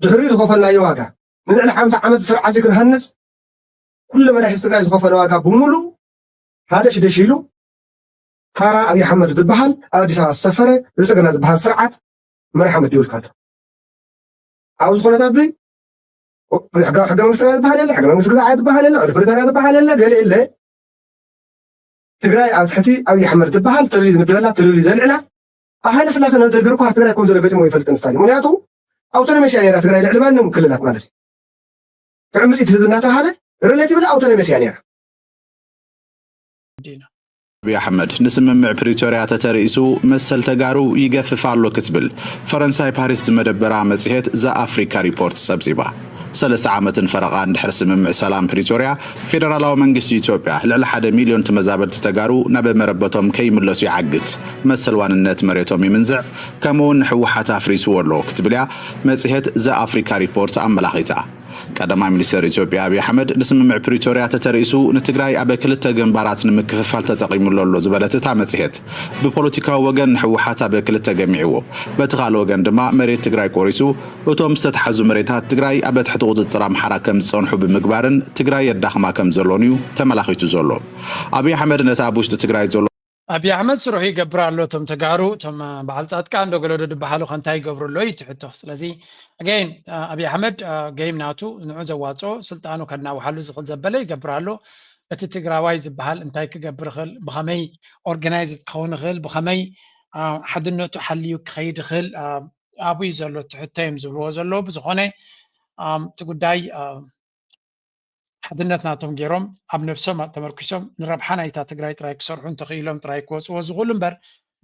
ድሕሪኡ ዝኸፈልናዮ ዋጋ ንልዕሊ 50 ዓመት ስርዓት ክንሃንፅ ኩሉ መራሒ ህዝቢ ትግራይ ዝኸፈለ ዋጋ ብምሉእ ሓደ ሽደሽ ኢሉ ካራ ኣብይ ኣሕመድ ዝበሃል ኣብ ኣዲስ ኣበባ ዝሰፈረ ብልፅግና ዝበሃል ስርዓት መራሒ ኣሕመድ ይውልካ ኣሎ ኣብዚ ኩነታት እዚ ሕገ መንግስቲ ትግራይ ዝበሃል የለ ሕገ መንግስቲ ግዛዕ ዝበሃል የለ ፕሪቶርያ ዝበሃል የለ ገለ የለ ትግራይ ኣብ ትሕቲ ኣብይ ኣሕመድ ትበሃል ተልሊ ዝምድበላ ተልሊ ዘልዕላ ኣብ ሃይለ ስላሴ ነብደርገር እኳ ትግራይ ከም ዘሎ ገጢሞ ይፈልጥን ስታሊ ምክንያቱ ኣውቶኖሚስያ ነራ ትግራይ ልዕሊ ማንም ክልላት ማለት እዩ ዕምፅት ህዝቢ እናተባሃለ ሪሌቲቭሊ ኣውቶኖሚስያ ነራ አብይ አሕመድ ንስምምዕ ፕሪቶሪያ ተተርእሱ መሰል ተጋሩ ይገፍፍ ኣሎ ክትብል ፈረንሳይ ፓሪስ ዝመደበራ መጽሔት ዘአፍሪካ ሪፖርት ሰብሲባ 3 ዓመትን ፈረቓ እንድሕር ስምምዕ ሰላም ፕሪቶሪያ ፌደራላዊ መንግስቲ ኢትዮጵያ ልዕሊ 1 ሚልዮን ተመዛበልቲ ተጋሩ ናብ መረበቶም ከይምለሱ ይዓግት መሰል ዋንነት መሬቶም ይምንዝዕ ከምኡውን ሕወሓት አፍሪስዎ ኣሎ ክትብል እያ መጽሔት ዘአፍሪካ ሪፖርት ኣመላኺታ ቀዳማይ ሚኒስትር ኢትዮጵያ አብይ አሕመድ ንስምምዕ ፕሪቶሪያ ተተርእሱ ንትግራይ ኣብ ክልተ ግንባራት ንምክፍፋል ተጠቂሙሉ ኣሎ ዝበለት እታ መጽሔት ብፖለቲካዊ ወገን ሕወሓት ኣብ ክልተ ገሚዕዎ በቲ ካልእ ወገን ድማ መሬት ትግራይ ቆሪሱ እቶም ዝተተሓዙ መሬታት ትግራይ ኣብ ትሕቲ ቁፅፅር ኣምሓራ ከም ዝፀንሑ ብምግባርን ትግራይ የዳኽማ ከም ዘሎን እዩ ተመላኺቱ ዘሎ አብይ አሕመድ ነቲ ኣብ ውሽጢ ትግራይ ዘሎ አብይ አሕመድ ስሩሕ ይገብር ኣሎ እቶም ተጋሩ እቶም በዓል ጻድቃን እንደገለዶ ድበሃሉ ከንታይ ይገብሩ ኣሎ እዩ ትሕቶ ስለዚ again አብይ አሕመድ ጌም ናቱ ንዑ ዘዋፅኦ ስልጣኑ ከናውሓሉ ዝኽእል ዘበለ ይገብር ኣሎ እቲ ትግራዋይ ዝበሃል እንታይ ክገብር ይኽእል ብኸመይ ኦርጋናይዝድ ክኸውን ይኽእል ብኸመይ ሓድነቱ ሓልዩ ክኸይድ ይኽእል ኣብዩ ዘሎ ትሕቶ እዮም ዝብልዎ ዘሎ ብዝኾነ እቲ ጉዳይ ሓድነት ናቶም ገይሮም ኣብ ነፍሶም ተመርኪሶም ንረብሓ ናይታ ትግራይ ጥራይ ክሰርሑ እንተኽኢሎም ጥራይ ክወፅዎ ዝኽእሉ እምበር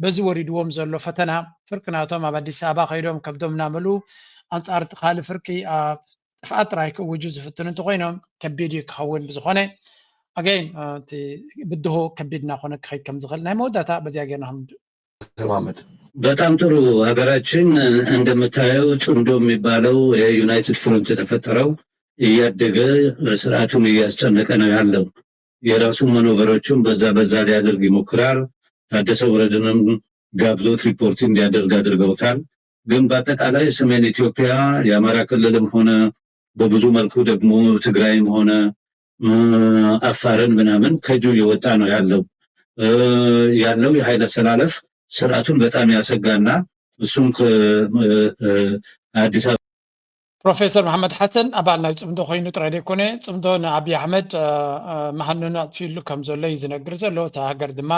በዚ ወሪድዎም ዘሎ ፈተና ፍርቂ ናቶም ኣብ ኣዲስ ኣበባ ከይዶም ከብዶም እናመሉ ኣንጻር እቲ ካልእ ፍርቂ ጥፍኣት ጥራይ ክእውጁ ዝፍትኑ እንተኮይኖም ከቢድ እዩ ክኸውን ብዝኾነ ኣገይን እቲ ብድሆ ከቢድ እናኾነ ክኸይድ ከም ዝኽእል ናይ መወዳእታ በዚያ ጌርና መሐመድ በጣም ጥሩ ሀገራችን እንደምታየው ጽምዶ የሚባለው የዩናይትድ ፍሮንት የተፈጠረው እያደገ ስርዓቱን እያስጨነቀ ነው ያለው የራሱ ማኖቨሮችን በዛ ሊያደርግ ይሞክራል ታደሰ ወረደንም ጋብዞት ሪፖርት እንዲያደርግ አድርገውታል ግን በአጠቃላይ ሰሜን ኢትዮጵያ የአማራ ክልልም ሆነ በብዙ መልኩ ደግሞ ትግራይም ሆነ አፋርን ምናምን ከጁ የወጣ ነው ያለው የኃይል አሰላለፍ ስርዓቱን በጣም ያሰጋና እሱም አዲስ ፕሮፌሰር መሐመድ ሓሰን ኣባል ናይ ፅምዶ ኮይኑ ጥራይ ደይኮነ ፅምዶ ንኣብይ ኣሕመድ መሃንኑ ኣጥፊሉ ከም ዘሎ እዩ ዝነግር ዘሎ እታ ሃገር ድማ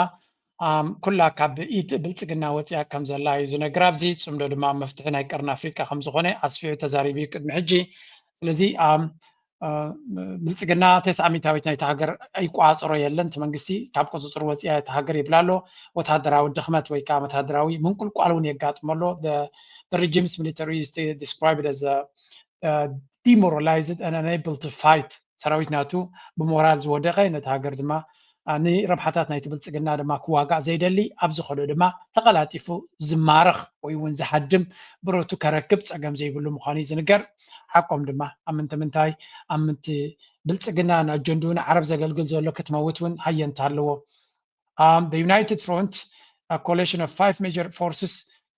ኩላ ካብ ኢድ ብልፅግና ወፂያ ከም ዘላ እዩ ዝነግር ኣብዚ ፅምዶ ድማ መፍትሒ ናይ ቀርኒ ኣፍሪቃ ከም ዝኾነ ኣስፊዑ ተዛሪቡ እዩ ቅድሚ ሕጂ ስለዚ ብልፅግና 900 ናይቲ ሃገር ኣይቋፅሮ የለን እቲ መንግስቲ ካብ ቁፅፅር ወፂያ እቲ ሃገር ይብላ ኣሎ ወታደራዊ ድኽመት ወይ ከዓ ወታደራዊ ምንቁልቋል እውን የጋጥሞ ኣሎ the regime's military is described as demoralized and unable to fight ሰራዊት ናቱ ብሞራል ዝወደቀ ነቲ ሃገር ድማ ንረብሓታት ናይቲ ብልፅግና ድማ ክዋጋእ ዘይደሊ ኣብ ዝኸዶ ድማ ተቐላጢፉ ዝማርኽ ወይ እውን ዝሓድም ብረቱ ከረክብ ፀገም ዘይብሉ ምዃኑ ዝንገር ሓቆም ድማ ኣብ ምንታይ ኣብ ምንቲ ብልፅግና ንኣጀንድኡ ንዓረብ ዘገልግል ዘሎ ክትመውት እውን ሃየንታ ኣለዎ the United Front a coalition of 5 major forces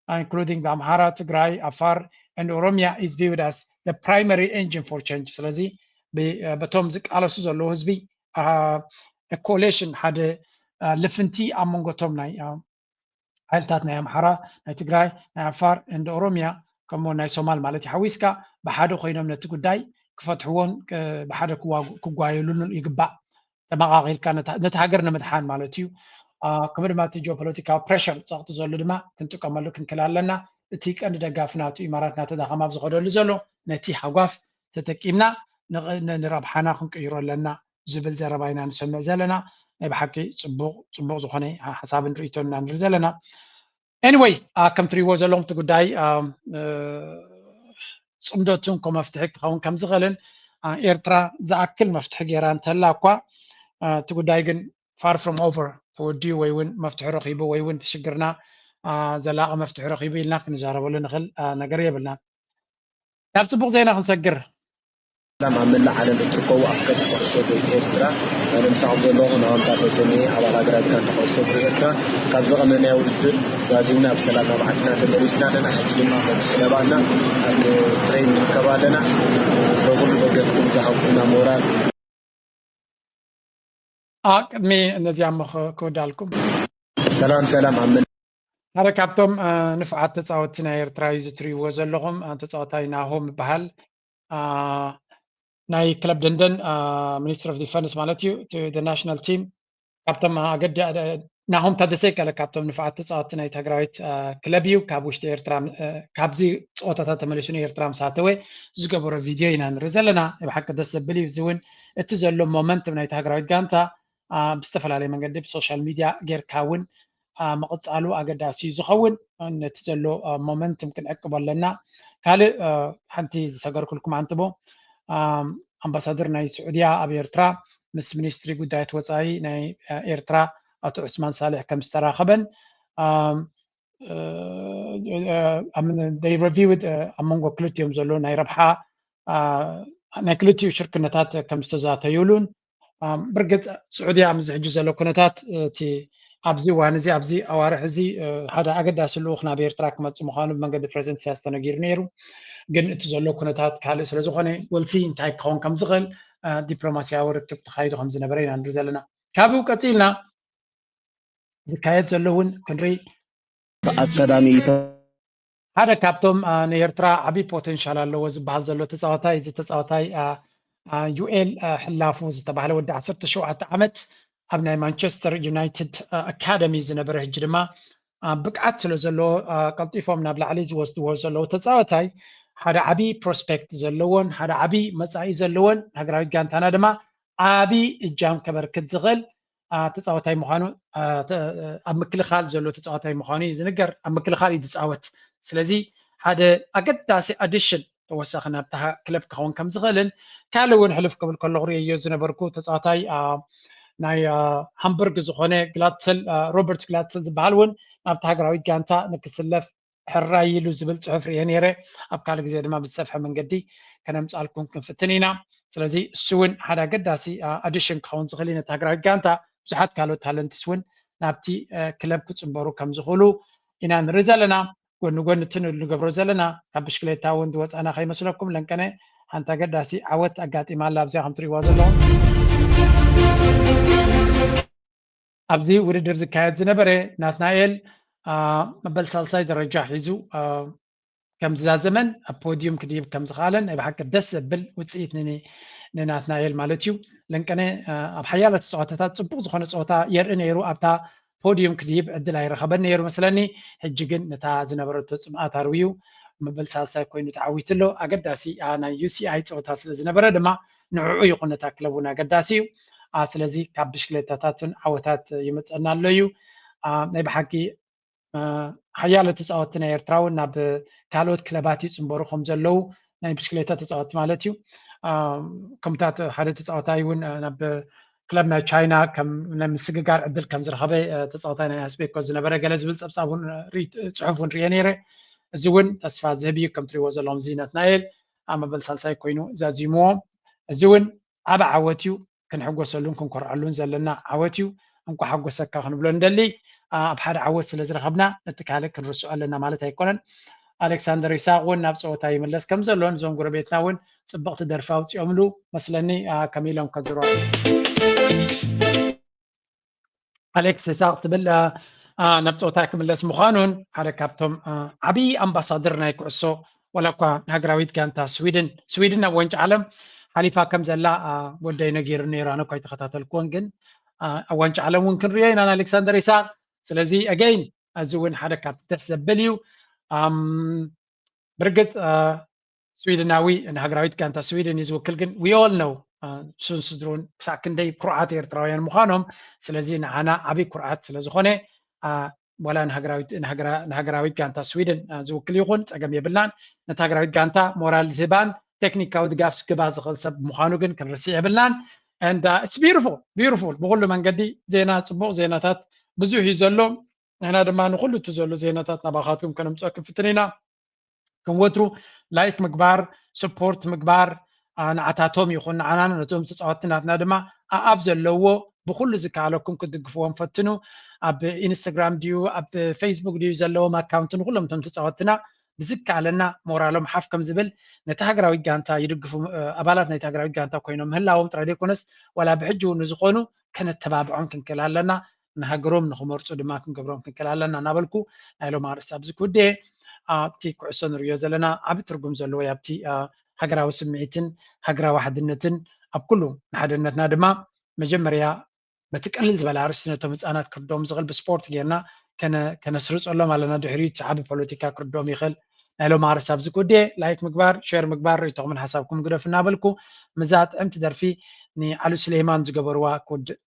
including the Amhara, Tigray, Afar and Oromia is viewed as the primary engine for change ስለዚ በቶም ዝቃለሱ ዘሎ ህዝቢ ኮሌሽን ሓደ ልፍንቲ ኣብ መንጎቶም ናይ ሓይልታት ናይ ኣምሓራ ናይ ትግራይ ናይ ኣፋር እንደ ኦሮሚያ ከምኡ ናይ ሶማል ማለት ይሓዊስካ ብሓደ ኮይኖም ነቲ ጉዳይ ክፈትሕዎን ብሓደ ክጓየሉን ይግባእ ተመቃቂልካ ነቲ ሃገር ንምድሓን ማለት እዩ ከምኡ ድማ እቲ ጂኦፖለቲካዊ ፕሬሽር ፀቕጢ ዘሎ ድማ ክንጥቀመሉ ክንክእል ኣለና እቲ ቀንዲ ደጋፊ ናቱ ኢማራት እናተዳኸማ ኣብ ዝኸደሉ ዘሎ ነቲ ሓጓፍ ተጠቂምና ንረብሓና ክንቅይሮ ኣለና ዝብል ዘረባ ኢና ንሰምዕ ዘለና ናይ ብሓቂ ፅቡቅ ዝኾነ ሓሳብን ርእቶን ኢና ንርኢ ዘለና anyway ከም ትሪእዎ ዘለኹም እቲ ጉዳይ ፅምዶቱን ከም መፍትሒ ክኸውን ከም ዝኽእልን ኤርትራ ዝኣክል መፍትሒ ጌራ እንተላ እኳ እቲ ጉዳይ ግን far from over ተወዲኡ ወይ እውን መፍትሒ ረኺቡ ወይ እውን ትሽግርና ዘላቐ መፍትሒ ረኺቡ ኢልና ክንዛረበሉ ንኽእል ነገር የብልናን ናብ ፅቡቅ ዜና ክንሰግር ኣብ መላእ ዓለም እትርከቡ ኣፍቀርቲ ኩዕሶ እግሪ ኤርትራ ንምሳኹም ዘለኹ ናዋምታት ሰሜ ኣባል ሃገራት ጋንታ ኩዕሶ እግሪ ኤርትራ ካብ ዝቐመናይ ውድድር ጓዚምና ብሰላም ናብ ዓድና ተመሊስና ኣለና ሕጂ ድማ ከምስዕለባና ኣብ ትሬን ንርከባ ኣለና ስለኩሉ ደገፍኩም ዝሃብኩና ሞራል ቅድሚ እነዚኣሞ ክወዳልኩም ሰላም ኣብ ሓደ ካብቶም ንፉዓት ተፃወቲ ናይ ኤርትራ እዩ ዝትሪእዎ ዘለኹም ተፃወታይ ናሆም ይበሃል ናይ ክለብ ደንደን ሚኒስትር ኦፍ ዲፈንስ ማለት እዩ ናሽናል ቲም ካብቶም ኣገዳ ናሆም ታደሰይ ከለ ካብቶም ንፍዓት ተፃወቲ ናይ ትግራዊት ክለብ እዩ ካብ ውሽጢ ኤርትራ ካብዚ ፀወታታት ተመሊሱ ንኤርትራ ምሳተወ ዝገበሮ ቪድዮ ኢና ንርኢ ዘለና ብሓቂ ደስ ዘብል እዩ እዚ እውን እቲ ዘሎ ሞመንትም ናይ ትግራዊት ጋንታ ብዝተፈላለየ መንገዲ ብሶሻል ሚድያ ጌርካ እውን መቕፃሉ ኣገዳሲ እዩ ዝኸውን ነቲ ዘሎ ሞመንትም ክንዕቅቦ ኣለና ካልእ ሓንቲ ዝሰገርኩልኩም ኣንትቦ ኣምባሳደር ናይ ስዑድያ ኣብ ኤርትራ ምስ ሚኒስትሪ ጉዳያት ወፃኢ ናይ ኤርትራ ኣቶ ዑስማን ሳልሕ ከም ዝተራኸበን they reviewed ኣብ መንጎ ክልቲኦም ዘሎ ናይ ረብሓ ናይ ክልቲኡ ሽርክነታት ከም ዝተዛተዩሉን ብርግፅ ስዑድያ ምስ ሕጂ ዘሎ ኩነታት እቲ ኣብዚ እዋን እዚ ኣብዚ ኣዋርሕ እዚ ሓደ ኣገዳሲ ልኡኽ ናብ ኤርትራ ክመፅእ ምዃኑ ብመንገዲ ፕሬዚደንት ኢሳያስ ተነጊሩ ነይሩ ግን እቲ ዘሎ ኩነታት ካልእ ስለ ዝኾነ ወልሲ እንታይ ክኸውን ከም ዝኽእል ዲፕሎማስያዊ ርክብ ተኻይዱ ከም ዝነበረ ኢና ንርኢ ዘለና ካብኡ ቀፂልና ዝካየድ ዘሎ እውን ክንርኢ ሓደ ካብቶም ንኤርትራ ዓብይ ፖቴንሻል ኣለዎ ዝበሃል ዘሎ ተፃዋታይ እዚ ተፃዋታይ ዩኤል ሕላፉ ዝተባሃለ ወዲ 17 ዓመት ኣብ ናይ ማንቸስተር ዩናይትድ ኣካደሚ ዝነበረ ሕጂ ድማ ብቅዓት ስለ ዘለዎ ቀልጢፎም ናብ ላዕሊ ዝወስድዎ ዘለዉ ተፃዋታይ ሓደ ዓብይ ፕሮስፔክት ዘለዎን ሓደ ዓብይ መፃኢ ዘለዎን ሃገራዊት ጋንታና ድማ ዓብይ እጃም ከበርክት ዝኽእል ተፃዋታይ ምዃኑ ኣብ ምክልኻል ዘሎ ተፃዋታይ ምዃኑ እዩ ዝንገር ኣብ ምክልኻል እዩ ዝፃወት ስለዚ ሓደ ኣገዳሲ ኣዲሽን ተወሳኺ ናብታ ክለብ ክኸውን ከም ዝኽእልን ካልእ እውን ሕልፍ ክብል ከለኹ ርአዮ ዝነበርኩ ተፃዋታይ ናይ ሃምበርግ ዝኾነ ግላትሰል ሮበርት ግላትሰል ዝበሃል እውን ናብቲ ሃገራዊት ጋንታ ንክስለፍ ሕራይ ኢሉ ዝብል ፅሑፍ ርአ ነይረ ኣብ ካልእ ግዜ ድማ ብዝሰፍሐ መንገዲ ከነምፃልኩም ክንፍትን ኢና ስለዚ እሱ እውን ሓደ ኣገዳሲ ኣዲሽን ክኸውን ዝኽእል እዩ ነቲ ሃገራዊት ጋንታ ብዙሓት ካልኦት ታለንትስ እውን ናብቲ ክለብ ክፅምበሩ ከም ዝኽእሉ ኢና ንርኢ ዘለና ጎኒ ጎኒ እቲ ንገብሮ ዘለና ካብ ብሽክሌታ እውን ዝወፃና ከይመስለኩም ለንቀነ ሓንቲ ኣገዳሲ ዓወት ኣጋጢማ ኣላ ኣብዚኣ ከም ትሪእዋ ዘለኹም ኣብዚ ውድድር ዝካየድ ዝነበረ ናትናኤል መበል ሳልሳይ ደረጃ ሒዙ ከም ዝዛዘመን ኣብ ፖዲዮም ክድይብ ከም ዝኽኣለን ናይ ብሓቂ ደስ ዘብል ውፅኢት ንናትናኤል ማለት እዩ ለንቀነ ኣብ ሓያሎ ተፃዋታታት ፅቡቅ ዝኾነ ፀወታ የርኢ ነይሩ ኣብታ ፖዲዮም ክድይብ ዕድል ኣይረኸበን ነይሩ መስለኒ ሕጂ ግን ነታ ዝነበረቶ ፅምኣት ኣርብዩ መበል ሳልሳይ ኮይኑ ተዓዊቱ ኣሎ ኣገዳሲ ናይ ዩሲኣይ ፀወታ ስለ ዝነበረ ድማ ንዕዑ ይኹን ነታ ክለብ እውን ኣገዳሲ እዩ ስለዚ ካብ ብሽክሌታታትን ዓወታት ይመፀና ኣሎ እዩ ናይ ብሓቂ ሓያሎ ተፃወቲ ናይ ኤርትራ እውን ናብ ካልኦት ክለባት ይፅምበሩ ከም ዘለው ናይ ብሽክሌታ ተፃወቲ ማለት እዩ ከምታት ሓደ ተፃዋታይ እውን ናብ ክለብ ናይ ቻይና ከም ናይ ምስግጋር ዕድል ከም ዝረኸበ ተፃዋታይ ናይ ኣስቤኮ ዝነበረ ገለ ዝብል ፀብፃብ እውን ፅሑፍ እውን ርአ ነይረ እዚ እውን ተስፋ ዝህብ እዩ ከም ትሪእዎ ዘለኹም እዚ ናትናኤል ኣብ መበል ሳልሳይ ኮይኑ ዛዚምዎ እዚ እውን ዓብ ዓወት እዩ ክንሕጎሰሉን ክንኮርዐሉን ዘለና ዓወት እዩ እንኳ ሓጎሰካ ክንብሎ ንደሊ ኣብ ሓደ ዓወት ስለ ዝረኸብና ነቲ ካልእ ክንርስዖ ኣለና ማለት ኣይኮነን ኣሌክሳንደር ይስቅ እውን ናብ ፀወታ ይምለስ ከም ዘሎን እዞም ጎረቤትና እውን ፅብቕቲ ደርፊ ኣውፂኦምሉ መስለኒ ከም ኢሎም ከዝሮ ኣሌክስ ይስቅ ትብል ናብ ፀወታ ክምለስ ምዃኑን ሓደ ካብቶም ዓብይ ኣምባሳደር ናይ ኩዕሶ ወላ እኳ ሃገራዊት ጋንታ ስዊድን ኣብ ዋንጫ ዓለም ሓሊፋ ከም ዘላ ወደይ ነጊሩ ነይሩ ኣነ እኳ ይተኸታተልክዎን ግን ኣብ ዋንጫ ዓለም እውን ክንሪኦ ኢና ኣሌክሳንደር ይስቅ ስለዚ ኣገይን እዚ እውን ሓደ ካብቲ ደስ ዘብል እዩ ብርግፅ ስዊድናዊ ንሃገራዊት ጋንታ ስዊድን እዩ ዝውክል ግን ዊ ኦል ነው ስንስድሩን ክሳብ ክንደይ ኩርዓት ኤርትራውያን ምዃኖም ስለዚ ንዓና ዓብይ ኩርዓት ስለ ዝኾነ ወላ ንሃገራዊት ጋንታ ስዊድን ዝውክል ይኹን ፀገም የብልናን ነቲ ሃገራዊት ጋንታ ሞራል ዝህባን ቴክኒካዊ ድጋፍ ዝግባ ዝኽእል ሰብ ምዃኑ ግን ክንርስዕ የብልናን and it's beautiful ብኩሉ መንገዲ ዜና ፅቡቅ ዜናታት ብዙሕ እዩ ዘሎ ንሕና ድማ ንኩሉ እቲ ዘሎ ዜናታት ናባኻትኩም ከነምፅኦ ክንፍትን ኢና ከም ወትሩ ላይክ ምግባር ስፖርት ምግባር ንዓታቶም ይኹን ንዓና ነቶም ተፃወቲ ናትና ድማ ኣብ ዘለዎ ብኩሉ ዝከኣለኩም ክድግፍዎም ፈትኑ ኣብ ኢንስታግራም ድዩ ኣብ ፌስቡክ ድዩ ዘለዎም ኣካውንት ንኩሎም እቶም ተፃወትና ብዝከኣለና ሞራሎም ሓፍ ከም ዝብል ነቲ ሃገራዊት ጋንታ ይድግፉ ኣባላት ናይቲ ሃገራዊት ጋንታ ኮይኖም ምህላዎም ጥራይ ዘይኮነስ ዋላ ብሕጂ እውን ዝኮኑ ከነተባብዖም ክንክእል ኣለና ንሃገሮም ንክመርፁ ድማ ክንገብሮም ክንክእል ኣለና እናበልኩ ናይ ሎም ኣርእስቲ ኣብዚ ክውድየ እቲ ኩዕሶ ንሪኦ ዘለና ዓብይ ትርጉም ዘለዎ ኣብቲ ሃገራዊ ስምዒትን ሃገራዊ ሓድነትን ኣብ ኩሉ ንሓድነትና ድማ መጀመርያ بتقلل زبالة عرسنا تمزانات كردوم زغل بسبورت جينا كان سرص الله على ندحريت شعب بوليتيكا كردوم يخل نالو معرس سابز كودي لايك مقبار شير مقبار يتوقع من حسابكم قرف نابلكو مزات امت درفي ني علو سليمان زقبروا كود